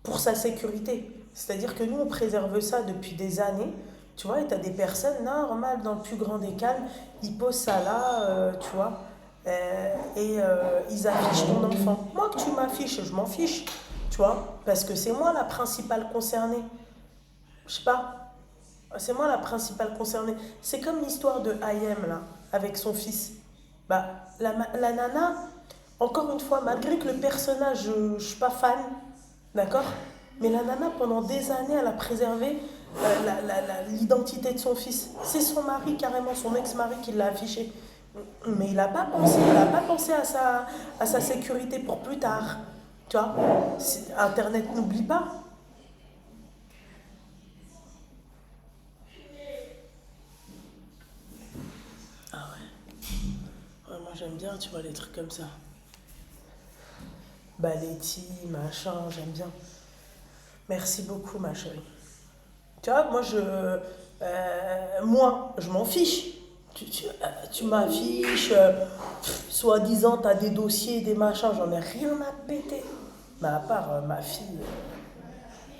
pour sa sécurité. C'est-à-dire que nous, on préserve ça depuis des années. Tu vois, et tu as des personnes normales, dans le plus grand des calmes, ils posent ça là, tu vois, ils affichent ton enfant. Moi, que tu m'affiches, je m'en fiche, tu vois, parce que c'est moi la principale concernée. Je sais pas, c'est moi la principale concernée. C'est comme l'histoire de Ayem, là, avec son fils. Bah, la nana, encore une fois, malgré que le personnage, je suis pas fan, d'accord? Mais la nana, pendant des années, elle a préservé l'identité de son fils. C'est son mari, carrément, son ex-mari qui l'a affiché. Mais il n'a pas pensé à sa sécurité pour plus tard. Tu vois, Internet n'oublie pas. Ah ouais. Ouais, moi j'aime bien, tu vois, les trucs comme ça. Baletti, machin, j'aime bien. Merci beaucoup, ma chérie. Tu vois, moi, je m'en fiche. Tu m'affiches, soi-disant, t'as des dossiers, des machins, j'en ai rien à péter. Mais à part ma fille,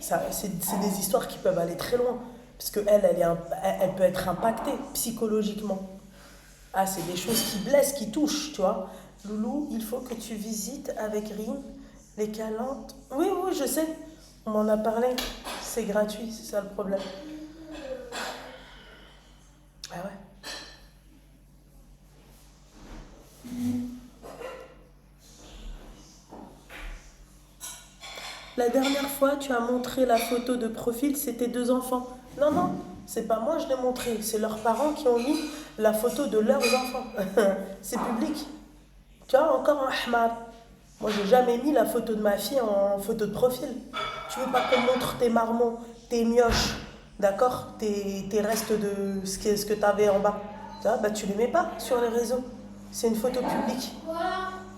c'est des histoires qui peuvent aller très loin. Parce qu'elle, elle peut être impactée psychologiquement. Ah, c'est des choses qui blessent, qui touchent, tu vois. Loulou, il faut que tu visites avec Rim les calantes. Oui, oui, je sais. On m'en a parlé. C'est gratuit, c'est ça le problème. Ah ouais. La dernière fois, tu as montré la photo de profil, c'était 2 enfants. Non, non, c'est pas moi, je l'ai montré. C'est leurs parents qui ont mis la photo de leurs enfants. C'est public. Tu vois, encore un ahmar. Moi, j'ai jamais mis la photo de ma fille en photo de profil. Tu veux pas qu'on montre tes marmots, tes mioches, d'accord, tes restes de ce que tu avais en bas. Tu vois, bah, tu les mets pas sur les réseaux. C'est une photo publique.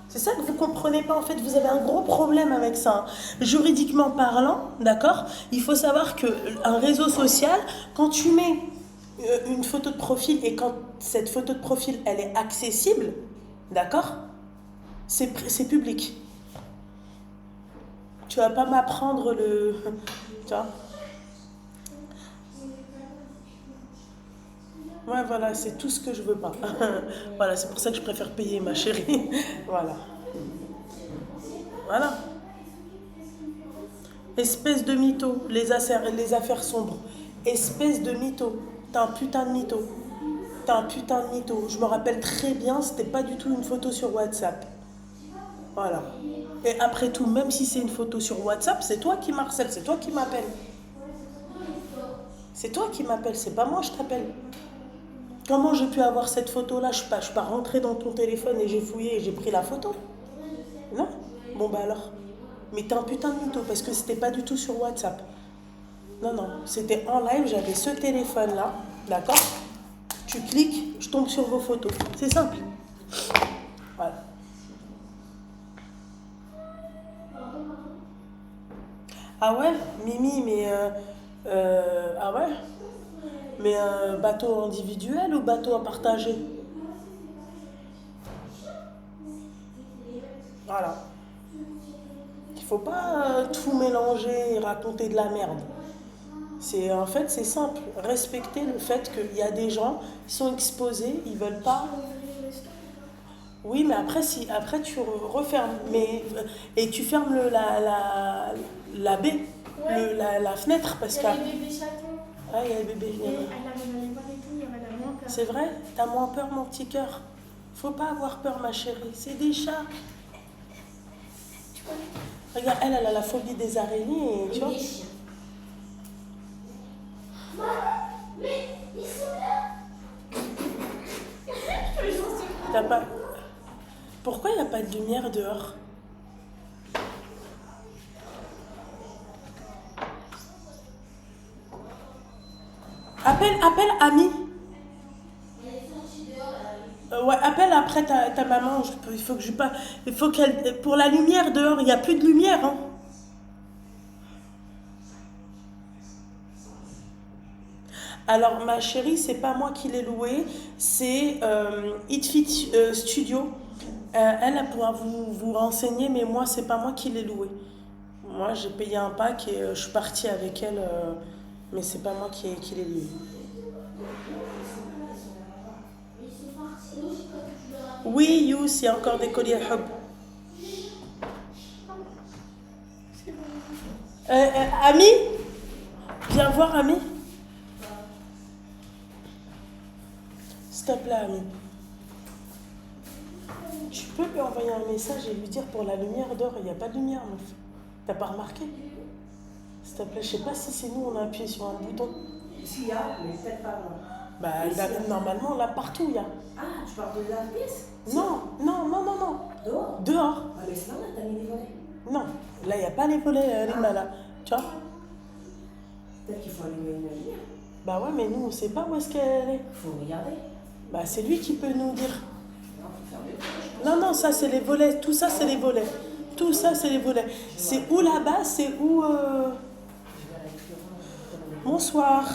C'est ça que vous comprenez pas, en fait, vous avez un gros problème avec ça. Juridiquement parlant, d'accord, il faut savoir qu'un réseau social, quand tu mets une photo de profil et quand cette photo de profil, elle est accessible, d'accord, c'est public. Tu vas pas m'apprendre le... Tu vois. Ouais, voilà, c'est tout ce que je veux pas. Voilà, c'est pour ça que je préfère payer, ma chérie. Voilà. Voilà. Espèce de mytho, les affaires sombres. Espèce de mytho. T'es un putain de mytho. T'es un putain de mytho. Je me rappelle très bien, c'était pas du tout une photo sur WhatsApp. Voilà. Et après tout, même si c'est une photo sur WhatsApp, c'est toi qui m'harcèle, c'est toi qui m'appelle. C'est toi qui m'appelle, c'est pas moi, je t'appelle. Comment j'ai pu avoir cette photo-là? Je suis pas rentrée dans ton téléphone et j'ai fouillé et j'ai pris la photo. Non? Bon bah alors. Mais t'es un putain de mytho parce que c'était pas du tout sur WhatsApp. Non, non, c'était en live, j'avais ce téléphone-là, d'accord? Tu cliques, je tombe sur vos photos. C'est simple. Voilà. Ah ouais, Mimi, mais... ah ouais? Mais bateau individuel ou bateau à partager? Voilà. Il faut pas tout mélanger et raconter de la merde. En fait, c'est simple. Respecter le fait qu'il y a des gens qui sont exposés, ils veulent pas. Oui, mais après tu refermes. Et tu fermes la baie, Ouais. la fenêtre parce Il que. y a les bébés chatons. Ah, il y a le bébé. Et elle allait voir et tout, elle a moins peur. C'est vrai? T'as moins peur, mon petit cœur? Faut pas avoir peur, ma chérie. C'est des chats. Tu connais? Regarde, elle a la phobie des araignées. Tu Et vois? des chiens. Mais ils sont là. T'as pas... Pourquoi il n'y a pas de lumière dehors? Appelle Ami. Ouais, appelle après ta maman. Il faut que je pas. Il faut qu'elle. Pour la lumière dehors, il n'y a plus de lumière. Hein. Alors, ma chérie, c'est pas moi qui l'ai loué, c'est Itfit Studio. Elle pourra vous renseigner, mais moi, c'est pas moi qui l'ai loué. Moi, j'ai payé un pack et je suis partie avec elle, mais c'est pas moi qui l'ai loué. Oui, Yous, il y a encore des colliers hub. Ami, viens voir Ami. S'il te plaît, Ami. Tu peux lui envoyer un message et lui dire pour la lumière dehors, il n'y a pas de lumière, meuf. T'as pas remarqué? S'il te plaît, je sais pas si c'est nous, on a appuyé sur un bouton. S'il y a, mais peut-être pas moi. Bah, normalement, là, partout, il y a. Ah, tu parles de la pièce? Non. Dehors? Dehors. Ah, mais c'est normal, t'as mis les volets. Non, là, il n'y a pas les volets, Rima, là. Tu vois? Peut-être qu'il faut allumer une lumière. Bah ouais, mais nous, on sait pas où est-ce qu'elle est. Il faut regarder. Bah, c'est lui qui peut nous dire. Non, faut faire des volets. Non, ça, c'est les volets. Tout ça, c'est les volets. Tout ça, c'est les volets. C'est où là-bas? C'est où... Bonsoir.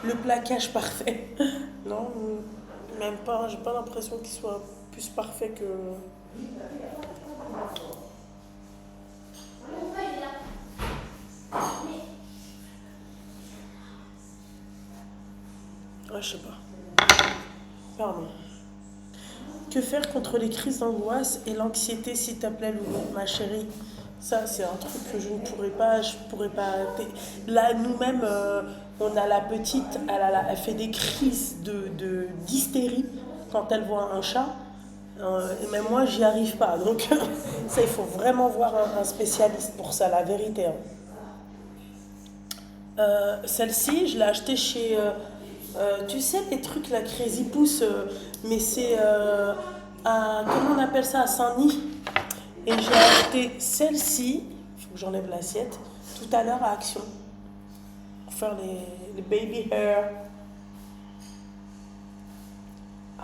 Le plaquage parfait. Non, même pas. J'ai pas l'impression qu'il soit plus parfait que... Ouais, je sais pas. Pardon. Que faire contre les crises d'angoisse et l'anxiété, s'il te plaît, Loulou, ma chérie? Ça, c'est un truc que je pourrais pas. Là, nous-mêmes, on a la petite, elle fait des crises d'hystérie quand elle voit un chat. Mais moi, j'y arrive pas. Donc, ça, il faut vraiment voir un spécialiste pour ça, la vérité. Hein. Celle-ci, je l'ai achetée chez Tu sais, les trucs, la Crazy Pousse, mais c'est comment on appelle ça, à Saint-Denis. Et j'ai acheté celle-ci, il faut que j'enlève l'assiette, tout à l'heure à Action. Pour faire les baby hair. Ah,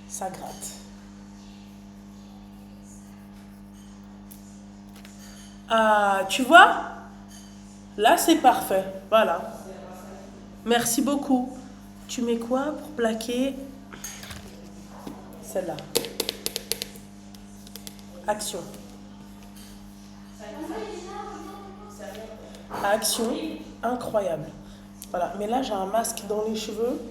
ça gratte. Ah, tu vois? Là, c'est parfait. Voilà. Merci beaucoup. Tu mets quoi pour plaquer? Celle-là. Action. Action. Incroyable. Voilà. Mais là, j'ai un masque dans les cheveux.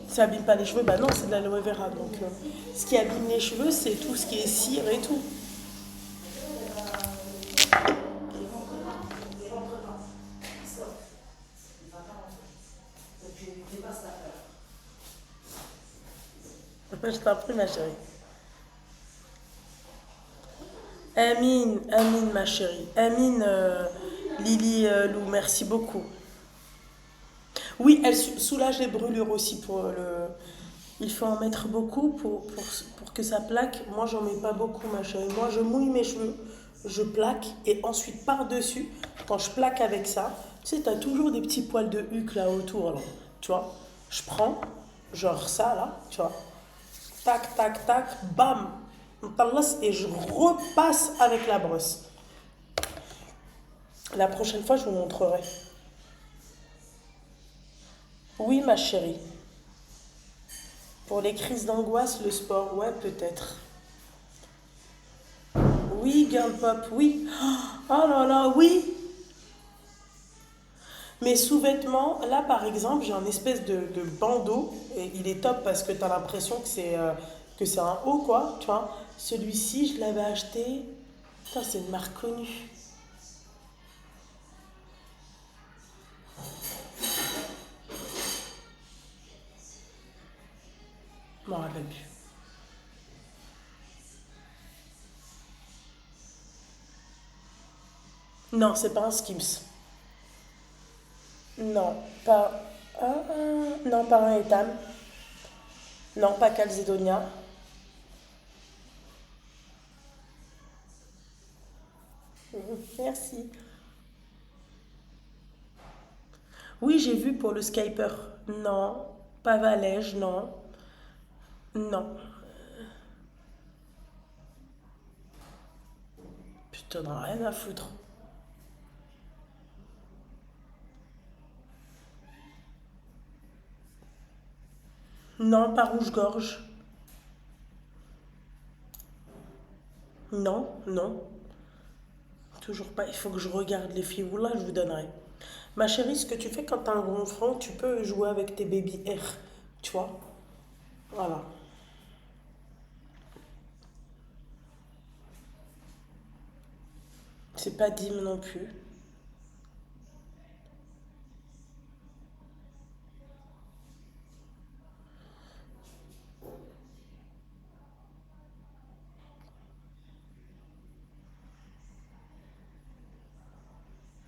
Ça abîme pas les cheveux. Bah non, c'est de l'aloe vera. Donc, ce qui abîme les cheveux, c'est tout ce qui est cire et tout. Je t'en prie, ma chérie. Amine, Amine, ma chérie. Amine, Lily, Lou, merci beaucoup. Oui, elle soulage les brûlures aussi pour le. Il faut en mettre beaucoup pour que ça plaque. Moi, j'en mets pas beaucoup, ma chérie. Moi, je mouille mes cheveux, je plaque et ensuite par-dessus, quand je plaque avec ça, tu sais, t'as toujours des petits poils de huque là autour, là. Tu vois, je prends, genre ça là, tu vois. Tac, tac, tac, bam, et je repasse avec la brosse. La prochaine fois, je vous montrerai. Oui, ma chérie. Pour les crises d'angoisse, le sport, ouais, peut-être. Oui, girl pop, oui. Oh là là, oui. Mes sous-vêtements, là par exemple, j'ai un espèce de bandeau. Et il est top parce que tu as l'impression que c'est un haut, quoi, tu vois. Celui-ci, je l'avais acheté. Putain, c'est une marque connue. Je m'en rappelle plus. Non, c'est pas un Skims. Non, pas. Non, pas un Etam. Non, pas Calzedonia. Merci. Oui, j'ai vu pour le Skyper. Non, pas Valège, non. Non. Putain, non, rien à foutre. Non, pas rouge-gorge. Non, non. Toujours pas. Il faut que je regarde les filles. Là, je vous donnerai. Ma chérie, ce que tu fais quand t'as un gros front, tu peux jouer avec tes baby air. Tu vois? Voilà. C'est pas Dim non plus.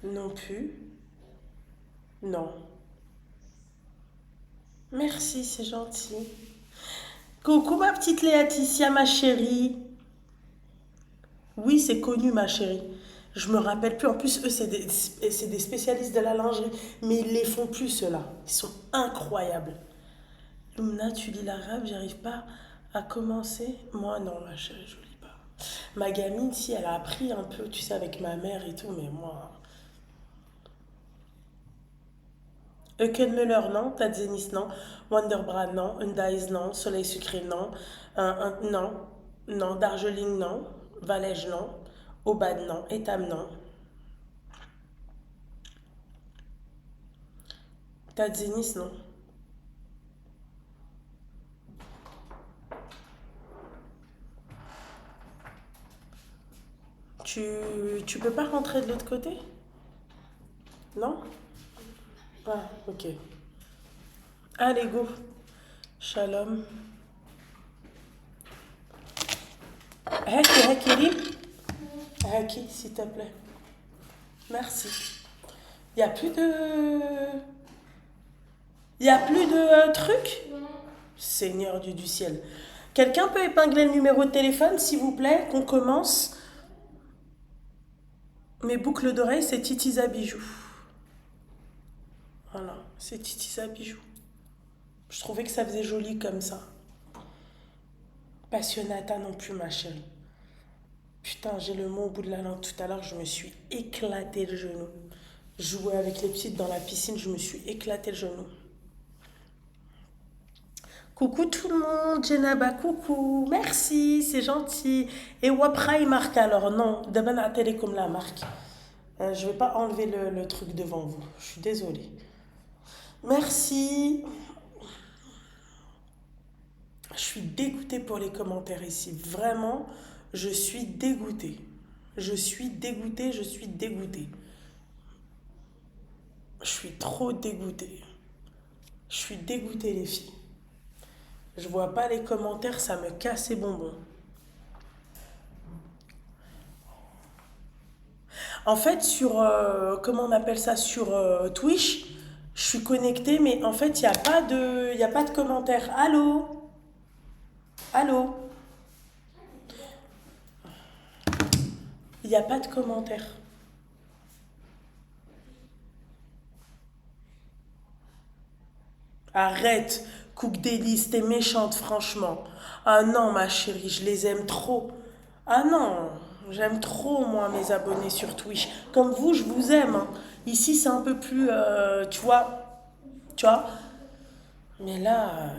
Non plus. Non. Merci, c'est gentil. Coucou ma petite Léaticia, ma chérie. Oui, c'est connu, ma chérie. Je me rappelle plus. En plus, eux, c'est des spécialistes de la lingerie. Mais ils les font plus, ceux-là. Ils sont incroyables. Lumna, tu lis l'arabe, j'arrive pas à commencer. Moi, non, ma chérie, je lis pas. Ma gamine, si, elle a appris un peu, tu sais, avec ma mère et tout, mais moi. Eukenmüller, non. Tadzenis, non. Wonderbrand, non. Undies, non. Soleil sucré, non. Non. Non. Darjeeling, non. Valège, non. Obad, non. Etam, non. Tadzenis, non. Tu peux pas rentrer de l'autre côté? Non? Ah, ok. Allez, go. Shalom. هاكي هاكي لي À qui, s'il te plaît? Merci. Il n'y a plus de... Il n'y a plus de trucs? Seigneur Dieu du ciel. Quelqu'un peut épingler le numéro de téléphone, s'il vous plaît, qu'on commence? Mes boucles d'oreilles, c'est Titiza Bijou. Voilà, c'est Titiza Bijou. Je trouvais que ça faisait joli comme ça. Passionata non plus, ma chérie. Putain, j'ai le mot au bout de la langue. Tout à l'heure, je me suis éclaté le genou. Je jouais avec les petites dans la piscine, je me suis éclaté le genou. Coucou tout le monde, Jenaba, coucou, merci, c'est gentil. Et Wapra, il marque alors, non, d'abord à Télécom la marque. Je vais pas enlever le truc devant vous, je suis désolée. Merci. Je suis dégoûtée pour les commentaires ici, vraiment, je suis dégoûtée. Je suis dégoûtée, je suis dégoûtée. Je suis trop dégoûtée. Je suis dégoûtée les filles. Je vois pas les commentaires, ça me casse les bonbons. En fait, sur, comment on appelle ça, sur Twitch, je suis connectée, mais en fait, il n'y a pas de commentaires. Allô? Allô? Il n'y a pas de commentaires. Arrête, Cook Délice, t'es méchante, franchement. Ah non, ma chérie, je les aime trop. Ah non, j'aime trop, moi, mes abonnés sur Twitch. Comme vous, je vous aime. Hein. Ici, c'est un peu plus, tu vois. Mais là,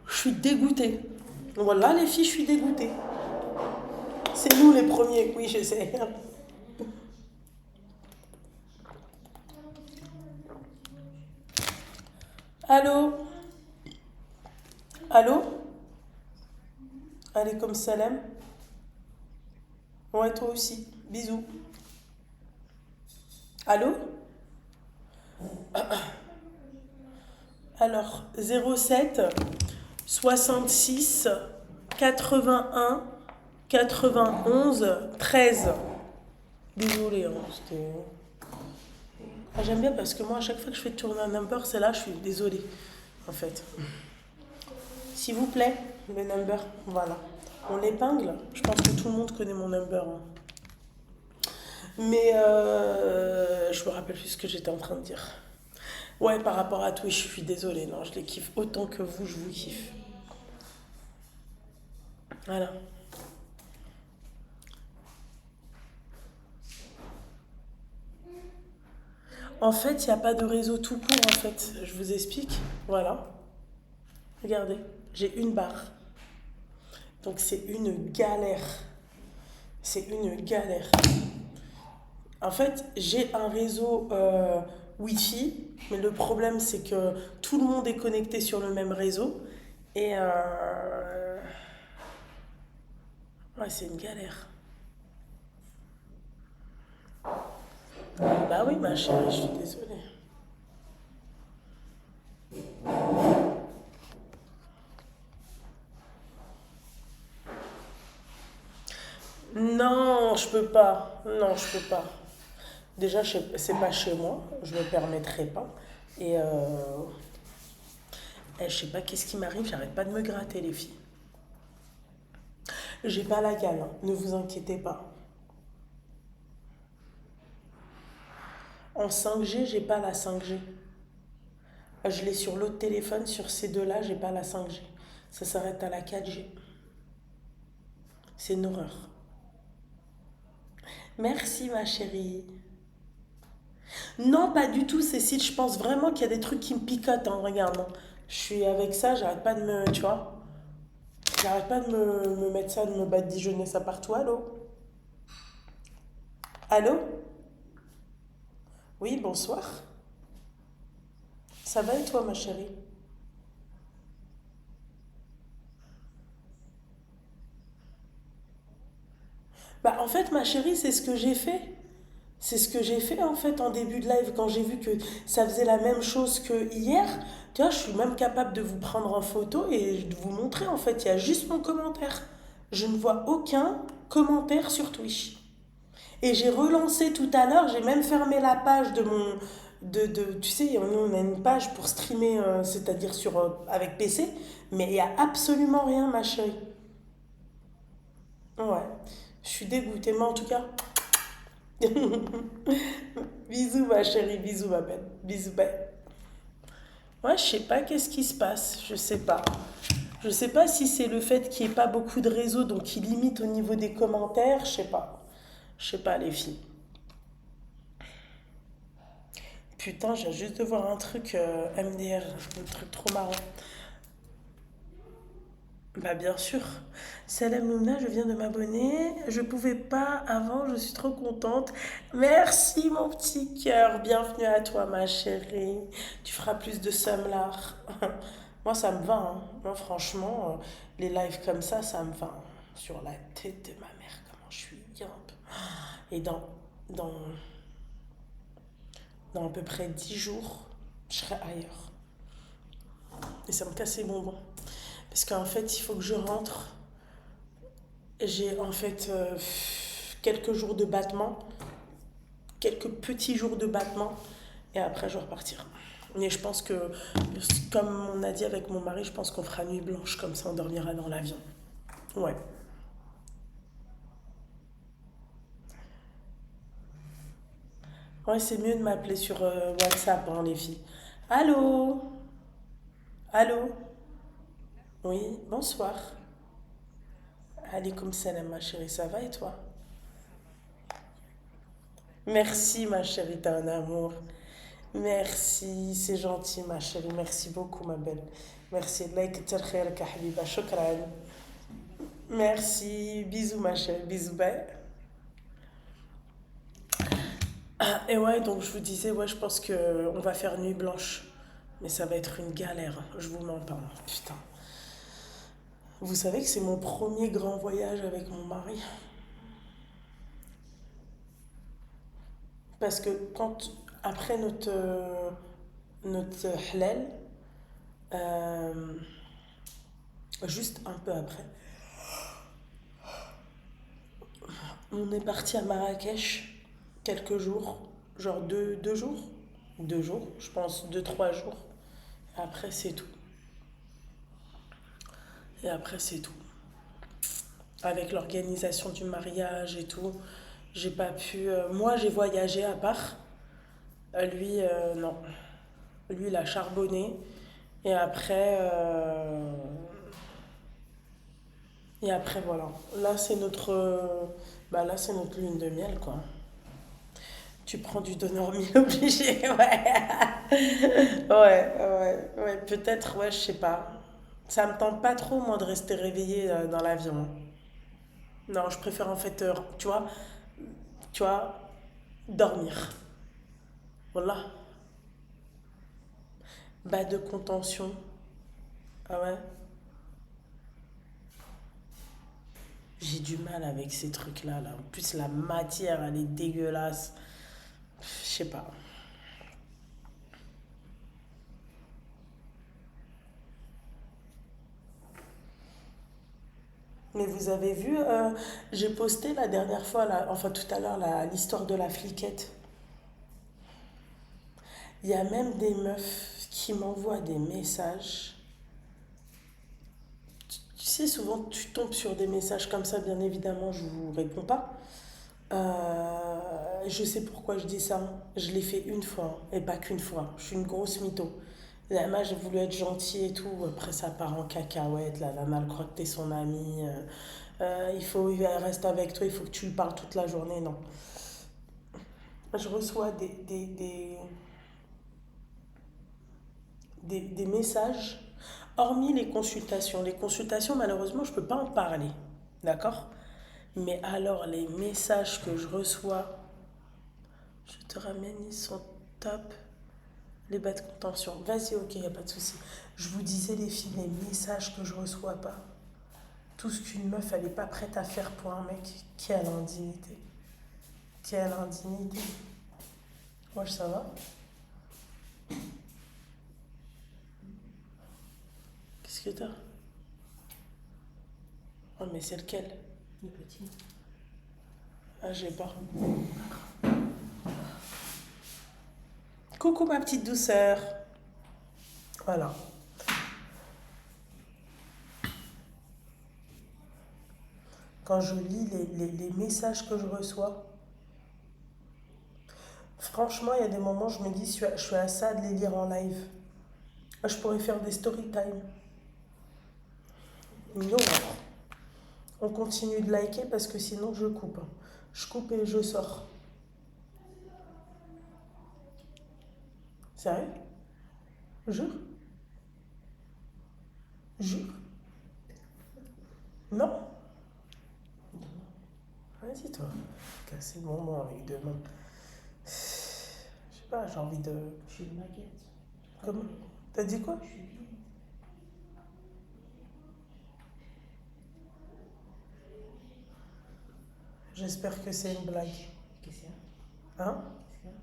je suis dégoûtée. Voilà, les filles, je suis dégoûtée. C'est nous les premiers, oui, je sais. Allô? Allô? Alaykoum salam. Ouais, toi aussi. Bisous. Allô? Alors, 07 66 81 91 13. Désolée, hein, c'était... Ah, j'aime bien parce que moi, à chaque fois que je fais tourner un number, c'est là, je suis désolée, en fait. S'il vous plaît, le number, voilà. On l'épingle. Je pense que tout le monde connaît mon number. Hein. Mais je me rappelle plus ce que j'étais en train de dire. Ouais, par rapport à Twitch, je suis désolée. Non, je les kiffe autant que vous, je vous kiffe. Voilà. En fait, il n'y a pas de réseau tout court, en fait. Je vous explique. Voilà. Regardez, j'ai une barre. Donc, c'est une galère. C'est une galère. En fait, j'ai un réseau Wi-Fi, mais le problème, c'est que tout le monde est connecté sur le même réseau. Et ouais, c'est une galère. Bah oui, ma chérie, je suis désolée. Non, je peux pas. Non, je peux pas. Déjà, c'est pas chez moi. Je me permettrai pas. Et je sais pas qu'est-ce qui m'arrive. J'arrête pas de me gratter, les filles. J'ai pas la gale. Hein. Ne vous inquiétez pas. En 5G, j'ai pas la 5G. Je l'ai sur l'autre téléphone. Sur ces deux-là, j'ai pas la 5G. Ça s'arrête à la 4G. C'est une horreur. Merci, ma chérie. Non, pas du tout, Cécile. Je pense vraiment qu'il y a des trucs qui me picotent. Hein, regarde. Hein. Je suis avec ça, j'arrête pas de me... Tu vois? J'arrête pas de me mettre ça, de me badigeonner ça partout. Allô? Allô? Oui, bonsoir. Ça va et toi, ma chérie? Bah, en fait, ma chérie, c'est ce que j'ai fait. C'est ce que j'ai fait, en fait, en début de live, quand j'ai vu que ça faisait la même chose que hier. Tu vois, je suis même capable de vous prendre en photo et de vous montrer, en fait. Il y a juste mon commentaire. Je ne vois aucun commentaire sur Twitch. Et j'ai relancé tout à l'heure, j'ai même fermé la page de mon... tu sais, on a une page pour streamer, c'est-à-dire avec PC, mais il n'y a absolument rien, ma chérie. Ouais, je suis dégoûtée, mais en tout cas, bisous ma chérie, bisous ma belle, bisous belle. Ouais, je sais pas qu'est-ce qui se passe, je sais pas. Je sais pas si c'est le fait qu'il n'y ait pas beaucoup de réseaux, donc qui limite au niveau des commentaires, je sais pas. Je sais pas les filles. Putain, j'ai juste de voir un truc MDR, un truc trop marrant. Bah bien sûr. Salam Lumna, je viens de m'abonner. Je pouvais pas avant, je suis trop contente. Merci mon petit cœur. Bienvenue à toi ma chérie. Tu feras plus de sommelard. Moi ça me va, hein. Moi franchement, les lives comme ça me va. Sur la tête de ma mère, comment je suis bien. Et dans, dans à peu près 10 jours, je serai ailleurs. Et ça me casse les bonbons. Parce qu'en fait, il faut que je rentre. J'ai en fait quelques jours de battement, quelques petits jours de battement, et après je vais repartir. Mais je pense que, comme on a dit avec mon mari, je pense qu'on fera nuit blanche, comme ça on dormira dans l'avion. Ouais. Ouais, c'est mieux de m'appeler sur WhatsApp, hein, les filles. Allô? Allô? Oui, bonsoir. Alaikum salam, ma chérie, ça va et toi? Merci, ma chérie, t'es un amour. Merci, c'est gentil, ma chérie. Merci beaucoup, ma belle. Merci. Allah yakter khairak, habiba. Shukran. Merci. Bisous, ma chérie. Bisous, bye. Et ouais, donc je vous disais, ouais, je pense que on va faire nuit blanche. Mais ça va être une galère. Je vous mens pas. Putain. Vous savez que c'est mon premier grand voyage avec mon mari. Parce que après notre halal, euh, juste un peu après, on est parti à Marrakech quelques jours, genre deux jours, 2 jours, je pense, 2, 3 jours. Et après, c'est tout. Et après, c'est tout. Avec l'organisation du mariage et tout, j'ai pas pu. Moi, j'ai voyagé à part. Lui, non. Lui, il a charbonné. Et après, voilà. Là, c'est là, c'est notre lune de miel, quoi. Tu prends du Donormil obligé, ouais. Ouais. Peut-être, ouais, je sais pas. Ça me tente pas trop, moi, de rester réveillée dans l'avion. Non, je préfère en fait, tu vois, dormir. Voilà. Bas de contention. Ah ouais. J'ai du mal avec ces trucs-là, là. En plus, la matière, elle est dégueulasse. Je sais pas. Mais vous avez vu, j'ai posté la dernière fois, enfin tout à l'heure, l'histoire de la fliquette. Il y a même des meufs qui m'envoient des messages. Tu sais, souvent tu tombes sur des messages comme ça, bien évidemment, je vous réponds pas. Je sais pourquoi je dis ça. Je l'ai fait une fois, et pas qu'une fois. Je suis une grosse mytho. La nana, j'ai voulu être gentille et tout. Après, ça part en cacahuète. La nana, elle croit que t'es son amie. Elle reste avec toi, il faut que tu lui parles toute la journée. Non. Je reçois des messages, hormis les consultations. Les consultations, malheureusement, je ne peux pas en parler. D'accord? Mais alors, les messages que je reçois, je te ramène, ils sont top. Les bas de contention. Vas-y, ok, il n'y a pas de souci. Je vous disais, les filles, les messages que je reçois pas. Tout ce qu'une meuf, elle n'est pas prête à faire pour un mec, quelle indignité. Quelle indignité. Moi, ça va? Qu'est-ce que t'as? Oh, mais c'est lequel? Le petit. Ah, j'ai pas. Coucou ma petite douceur. Voilà. Quand je lis les messages que je reçois, franchement, il y a des moments, je me dis, je suis à ça de les lire en live. Je pourrais faire des story time. Non, on continue de liker parce que sinon je coupe. Je coupe et je sors. Sérieux? Jure? Jure? Non? Vas-y toi. Casser le bonbon avec deux mains. Je sais pas, j'ai envie de... Je suis une maquette. Comment? T'as dit quoi? Je suis bien. J'espère que c'est une blague. Qu'est-ce qu'il y Hein? a? Qu'est-ce qu'il y a?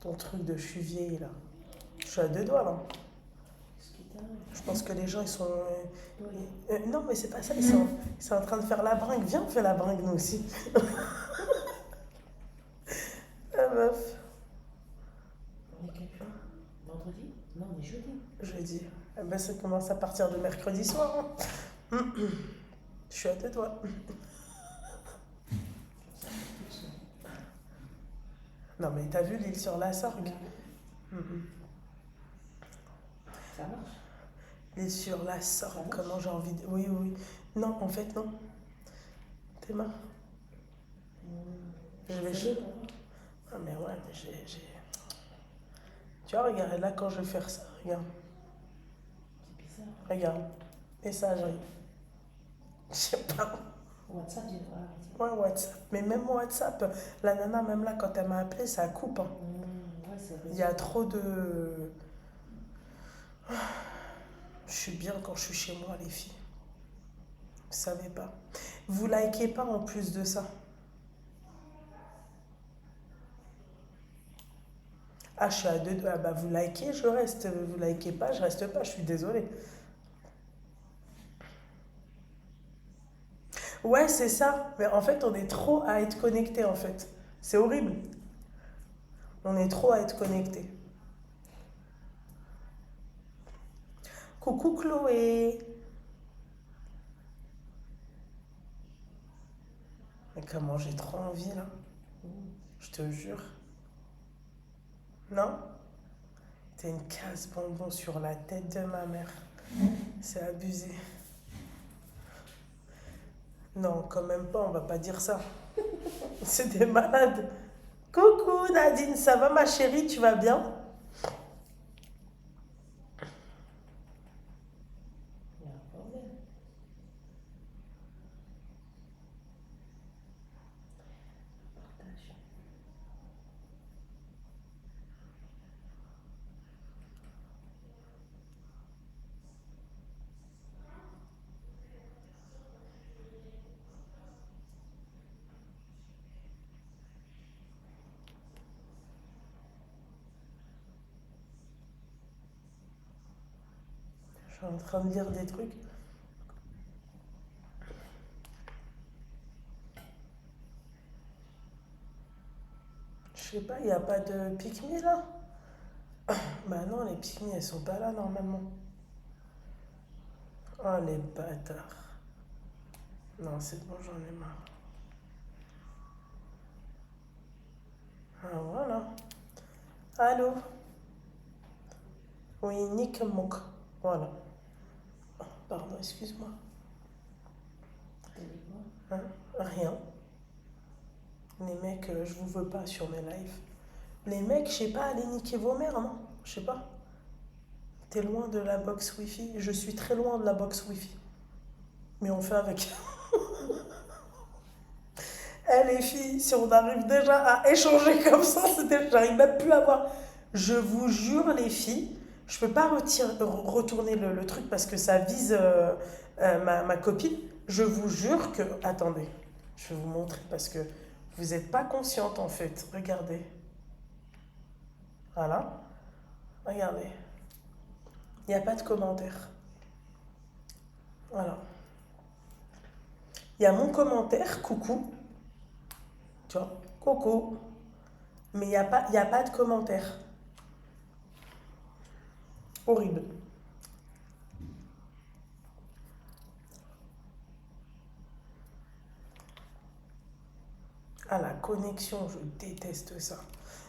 Ton truc de je suis vieille là. Je suis à deux doigts là. Qu'est-ce qui t'arrive? Je pense que les gens ils sont... Oui. non mais c'est pas ça, ils sont en train de faire la bringue. Viens on fait la bringue nous aussi. Ah meuf. On est quel jour? Vendredi? Non, on est jeudi. Jeudi. Eh ben, ça commence à partir de mercredi soir. Hein. Je suis à deux doigts. Non mais t'as vu l'île sur la Sorgue? Ça marche? L'île sur la Sorgue, Ça marche? comment j'ai envie de... Oui, oui. Non, en fait, non. T'es marre? Je vais chez... Ah mais ouais, mais j'ai... Tu vois, regarde, là quand je vais faire ça, regarde. C'est bizarre. Regarde. Messagerie. Je sais pas. WhatsApp, j'ai pas arrêté. Ouais, WhatsApp. Mais même WhatsApp, la nana, même là, quand elle m'a appelé, ça coupe. Hein. Ouais, c'est vrai. Il y a trop de... Je suis bien quand je suis chez moi, les filles. Vous savez pas. Vous likez pas en plus de ça. Ah, je suis à deux doigts. Ah, bah, vous likez, je reste. Vous likez pas, je reste pas. Je suis désolée. Ouais, c'est ça. Mais en fait, on est trop à être connecté, en fait. C'est horrible. On est trop à être connecté. Coucou Chloé. Mais comment j'ai trop envie, là. Je te jure. Non? T'as une casse bonbon sur la tête de ma mère. C'est abusé. Non, quand même pas, on va pas dire ça. C'est des malades. Coucou Nadine, ça va ma chérie, tu vas bien? Il y a un problème. Partage. Je suis en train de lire des trucs. Je sais pas, il n'y a pas de pique-me là? Bah non, les pique-me, elles sont pas là normalement. Oh les bâtards. Non, c'est bon, j'en ai marre. Ah voilà. Allô? Oui, Nick Mock. Voilà. Oh, pardon, excuse-moi. T'as dit quoi? Hein? Rien. Les mecs, je vous veux pas sur mes lives. Les mecs, je sais pas, allez niquer vos mères, non? Je sais pas. T'es loin de la box Wi-Fi. Je suis très loin de la box Wi-Fi. Mais on fait avec. Eh les filles, si on arrive déjà à échanger comme ça, j'arrive même plus à voir. Je vous jure les filles, je peux pas retourner le truc parce que ça vise ma copine. Je vous jure que... Attendez, je vais vous montrer parce que vous n'êtes pas consciente en fait. Regardez. Voilà. Regardez. Il n'y a pas de commentaire. Voilà. Il y a mon commentaire, coucou, tu vois, coucou. Mais il y a pas de commentaire. Horrible. Ah, la connexion, je déteste ça.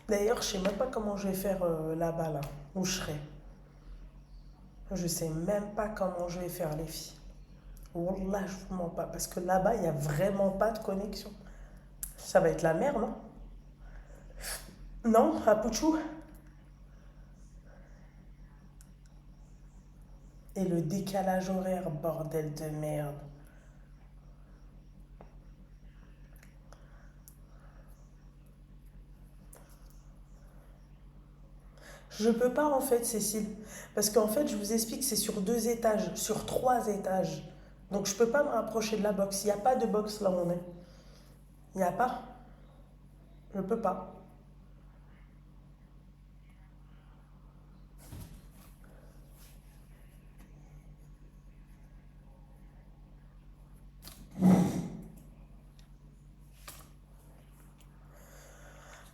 D'ailleurs, je sais même pas comment je vais faire là-bas, là, où je serai. Je sais même pas comment je vais faire, les filles. Wallah, je vous mens pas. Parce que là-bas, il n'y a vraiment pas de connexion. Ça va être la merde, non? Non, à Pouchou? Et le décalage horaire, bordel de merde. Je peux pas en fait, Cécile. Parce qu'en fait, je vous explique, c'est sur 2 étages, sur 3 étages. Donc je peux pas me rapprocher de la box. Il n'y a pas de box là où on est. Il n'y a pas. Je peux pas.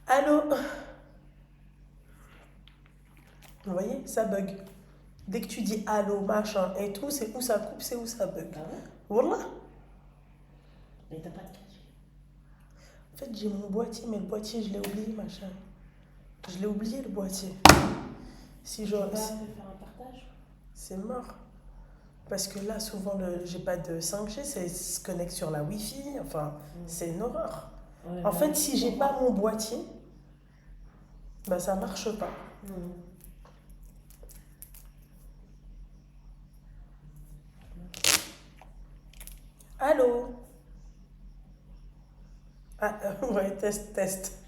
Allô? Vous voyez, ça bug. Dès que tu dis allô, machin et tout, c'est où ça coupe, c'est où ça bug. Ah ouais? Voilà. Mais t'as pas de 4G. En fait, j'ai mon boîtier, mais le boîtier, je l'ai oublié, machin. Je l'ai oublié, le boîtier. Si Tu je... peux pas faire un partage? C'est mort. Parce que là, souvent, j'ai pas de 5G, ça se connecte sur la Wi-Fi. Enfin, c'est une horreur. Ouais, En bah, fait, si j'ai pas mon boîtier, bah ça marche pas. Allô? Ah, ouais, test, test.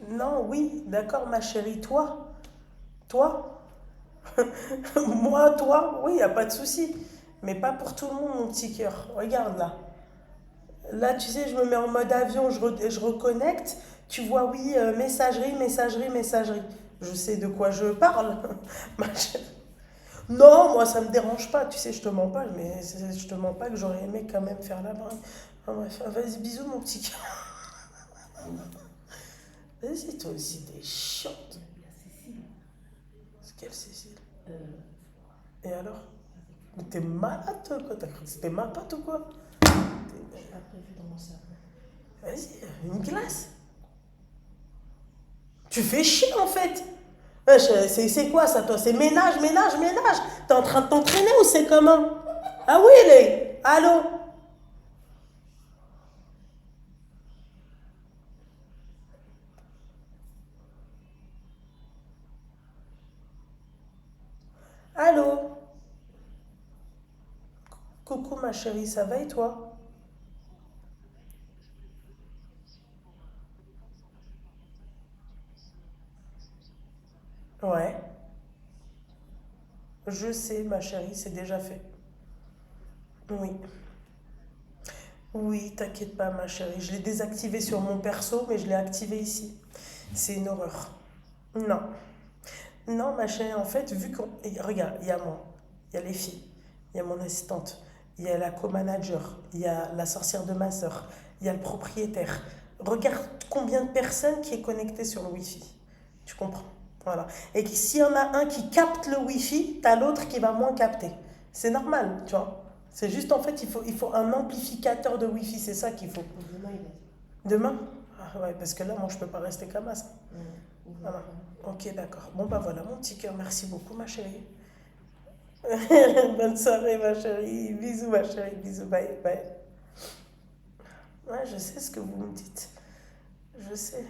Non, oui, d'accord, ma chérie, toi? Toi? Moi, toi? Oui, y a pas de souci. Mais pas pour tout le monde, mon petit cœur. Regarde là. Là, tu sais, je me mets en mode avion, je reconnecte. Tu vois, oui, messagerie, messagerie, messagerie. Je sais de quoi je parle, ma chérie. Non, moi, ça me dérange pas. Tu sais, je te mens pas, mais je te mens pas que j'aurais aimé quand même faire là-bas. Enfin, bref, vas-y, bisous, mon petit cœur. Vas-y, toi aussi, t'es chiante. il y a Cécile. C'est quelle Cécile? Euh, Et alors? Mais t'es malade, toi, quoi? T'as cru que c'était ma pote ou quoi? j'ai pas prévu dans mon cerveau. Vas-y, une glace. Tu fais chier, en fait. Wesh, c'est quoi ça, toi? C'est ménage, ménage, ménage. T'es en train de t'entraîner ou c'est comment? Ah oui, les. Allô? Allô? Coucou, ma chérie, ça va et toi? Ouais. Je sais, ma chérie, c'est déjà fait. Oui. Oui, t'inquiète pas, ma chérie. Je l'ai désactivé sur mon perso, mais je l'ai activé ici. C'est une horreur. Non. Non, ma chérie, en fait, vu qu'on... Regarde, il y a moi, il y a les filles, il y a mon assistante, il y a la co-manager, il y a la sorcière de ma soeur, il y a le propriétaire. Regarde combien de personnes qui est connectées sur le Wi-Fi. Tu comprends? Voilà. Et s'il y en a un qui capte le Wi-Fi, t'as l'autre qui va moins capter. C'est normal, tu vois. C'est juste, en fait, il faut un amplificateur de Wi-Fi, c'est ça qu'il faut. Demain, il va dire. Demain? Ah ouais, parce que là, moi, je peux pas rester comme ça. Voilà. Voilà. Ok, d'accord. Bon, bah voilà, mon petit cœur. Merci beaucoup, ma chérie. Bonne soirée, ma chérie. Bisous, ma chérie. Bisous, bye, bye. Ouais, je sais ce que vous me dites. Je sais.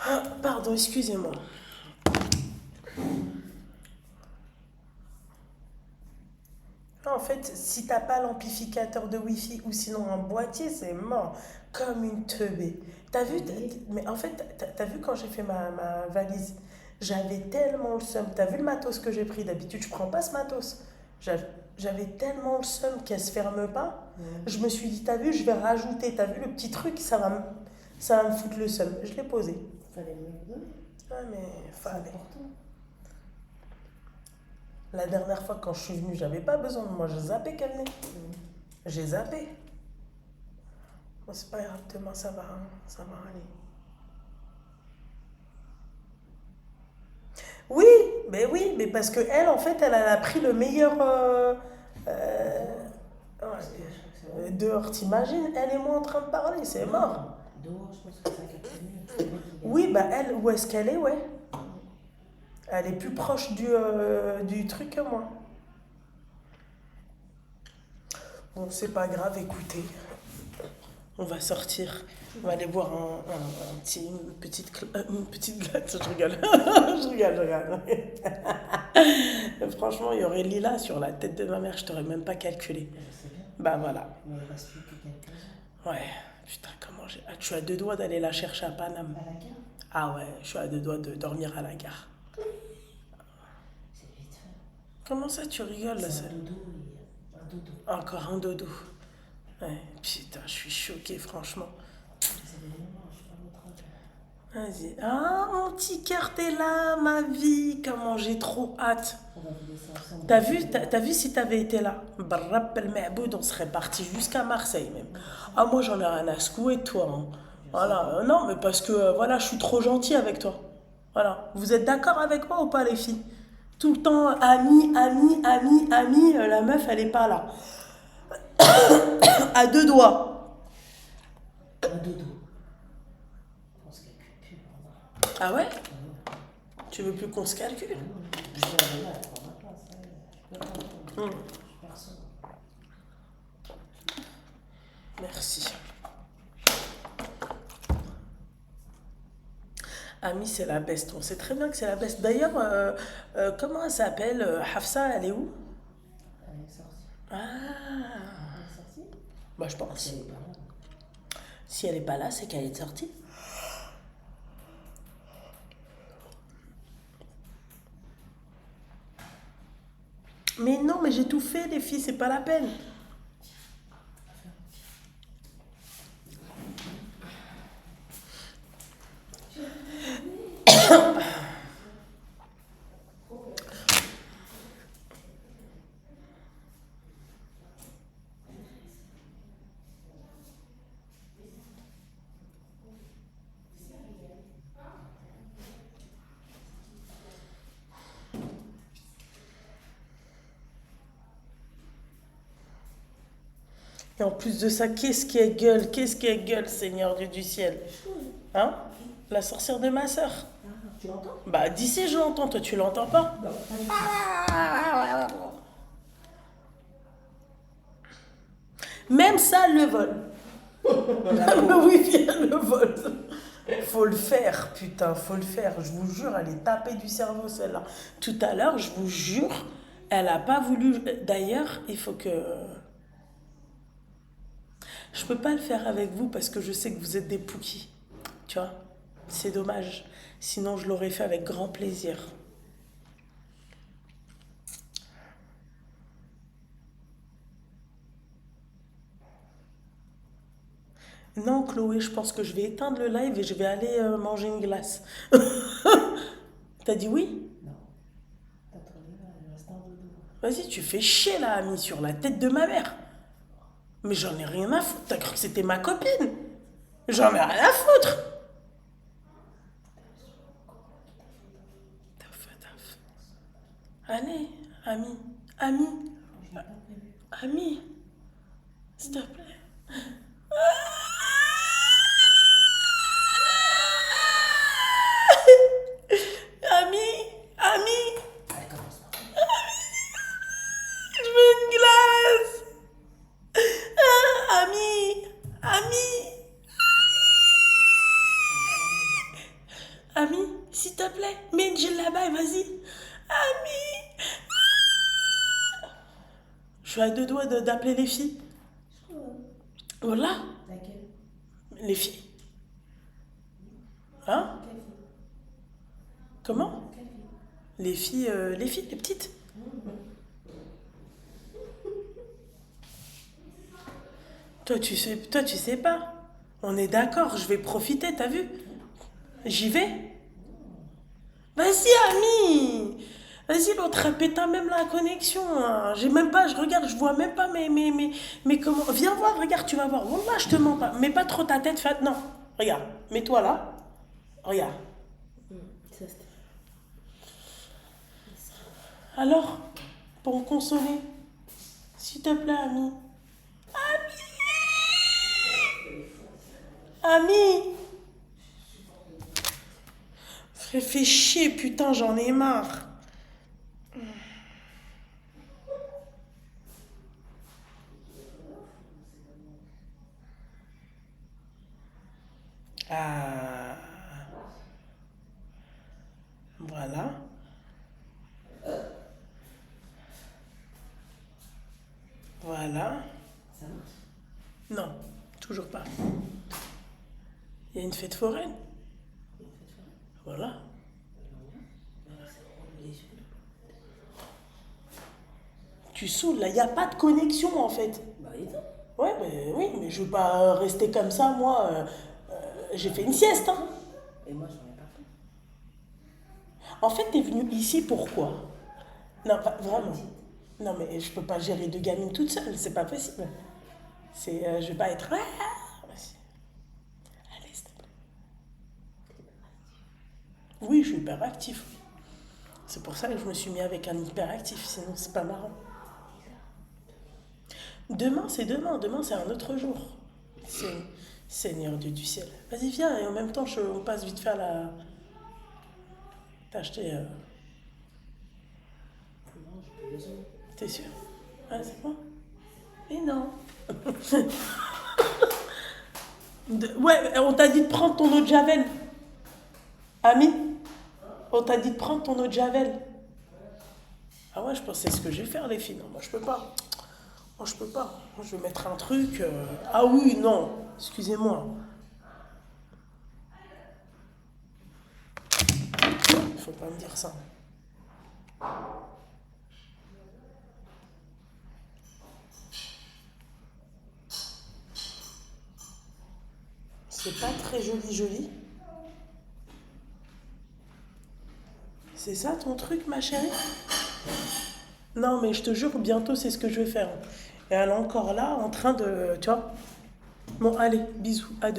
Ah, pardon, excusez-moi. En fait, si t'as pas l'amplificateur de Wi-Fi ou sinon un boîtier, c'est mort. Comme une teubée. T'as vu, mais en fait, t'as vu quand j'ai fait ma valise, j'avais tellement le seum. T'as vu le matos que j'ai pris? D'habitude, je prends pas ce matos. J'avais tellement le seum qu'elle se ferme pas. Je me suis dit, t'as vu, je vais rajouter, t'as vu le petit truc, ça va me foutre le seum. Je l'ai posé. Fallait me le donner. Ah, mais C'est fallait. important. La dernière fois, quand je suis venue, j'avais pas besoin de moi, je zappais qu'elle venait. J'ai zappé. Bon, c'est pas grave, demain ça va aller. Oui, mais parce que elle, en fait, elle a pris le meilleur. Ouais, dehors, t'imagines, elle et moi en train de parler, c'est mort. Dehors, je pense que ça capte mieux. Oui, bah elle, où est-ce qu'elle est, ouais. Elle est plus proche du truc que moi. Bon, c'est pas grave, écoutez. On va sortir. On va aller boire une petite glace. Je rigole. je rigole. Franchement, il y aurait Lila sur la tête de ma mère, je t'aurais même pas calculé. C'est bien. Bah voilà. Mais il reste plus que quelques-uns. Ouais, putain, comment j'ai. Ah, tu as deux doigts d'aller la chercher à Paname. À la gare, Ah ouais, je suis à deux doigts de dormir à la gare. c'est vite fait. Comment ça, tu rigoles là, C'est ça un dodo et un dodo. Encore un dodo. Ouais, putain, je suis choquée, franchement. C'est des moments, je suis pas votre âge. Vas-y. Ah, mon petit cœur, t'es là, ma vie. Comment j'ai trop hâte. On va vous laisser ensemble. T'as vu si t'avais été là? Barrap el Ma'boud, on serait parti jusqu'à Marseille même. Ah, moi j'en ai rien à secouer de toi. Hein. Voilà. Non, mais parce que voilà, je suis trop gentil avec toi. Voilà. Vous êtes d'accord avec moi ou pas, les filles? Tout le temps, ami, la meuf, elle est pas là. À deux doigts. Un dodo. On se calcule plus. Ah ouais? Tu veux plus qu'on se calcule? Je vais aller là, elle prend ma place. Je peux pas attendre. Je suis personne. Merci. Ami, c'est la best. On sait très bien que c'est la best. D'ailleurs, comment elle s'appelle? Hafsa, elle est où? Elle est sortie. Ah, Elle est sortie? bah je pense. Elle est pas là. Si elle est pas là, c'est qu'elle est sortie. Mais non, mais j'ai tout fait, les filles, c'est pas la peine. Et en plus de ça, qu'est-ce qu'elle gueule, Seigneur Dieu du ciel. Hein? La sorcière de ma sœur. Ah, tu l'entends? Bah, d'ici, je l'entends, toi, tu l'entends pas? Non, pas du tout. Même ça, elle le vole. Oui, elle le vole. Faut le faire, putain, faut le faire. Je vous jure, elle est tapée du cerveau, celle-là. Tout à l'heure, je vous jure, elle a pas voulu. D'ailleurs, il faut que. Je peux pas le faire avec vous parce que je sais que vous êtes des poukis. Tu vois? C'est dommage. Sinon, je l'aurais fait avec grand plaisir. Non, Chloé, je pense que je vais éteindre le live et je vais aller manger une glace. T'as dit oui? Non. T'as trouvé là, il reste un dodo. Vas-y, tu fais chier là, ami, sur la tête de ma mère. Mais j'en ai rien à foutre. T'as cru que c'était ma copine? J'en ai rien à foutre. Taf. Allez, ami, Je l'ai pas prévu. ami, s'il te plaît. Ami, Allez, commence par. je veux une glace. Ami, s'il te plaît, mets une gel là-bas et vas-y. Ami. Je suis à deux doigts d'appeler les filles. Voilà, Laquelle? les filles. Hein? Quelle fille? Comment? Quelle fille? Les filles, les petites. Toi, tu sais pas. On est d'accord, je vais profiter, t'as vu? J'y vais? Vas-y, ami! Vas-y, l'autre, elle péta même la connexion, hein. J'ai même pas, je regarde, je vois même pas mais comment. Viens voir, regarde, tu vas voir. Wallah, je te mens pas. Mets pas trop ta tête, non. Regarde, mets-toi là. Regarde. Ça, c'était. Alors, pour me consoler, s'il te plaît, ami. Ami! Frère, fais chier, putain, j'en ai marre. Ah, voilà. Voilà. Ça marche? Non, toujours pas. Il y a une fête foraine. Il y a une fête foraine. Voilà. Mais là, c'est relou les yeux. Tu saoules, là, il n'y a pas de connexion en fait. Bah, et toi? Ouais, mais oui, mais je veux pas rester comme ça, moi. J'ai fait une sieste, hein. Et moi, j'en ai pas fait. En fait, t'es venu ici pourquoi? Non, vraiment. Non, mais je peux pas gérer deux gamines toute seule, c'est pas possible. Je vais pas être. Allez, s'il te plaît. Oui, je suis hyperactif. C'est pour ça que je me suis mis avec un hyperactif, sinon c'est pas marrant. Demain, c'est demain. Demain, c'est un autre jour. C'est Seigneur Dieu du ciel. Vas-y, viens, et en même temps, on passe vite faire la. T'as acheté. Non, j'ai pas besoin. T'es sûr? Ah, c'est bon? Mais non. Ouais, on t'a dit de prendre ton eau de Javel. Ami? On t'a dit de prendre ton eau de Javel. Ah ouais, je pensais ce que je vais faire, les filles. Non, moi, je peux pas. Moi, je peux pas. Moi, je vais mettre un truc. Ah oui, non. Excusez-moi. Il faut pas me dire ça. C'est pas très joli. C'est ça ton truc, ma chérie? Non, mais je te jure, bientôt, c'est ce que je vais faire. Et elle est encore là, en train de. Tu vois? Bon, allez, bisous, à demain.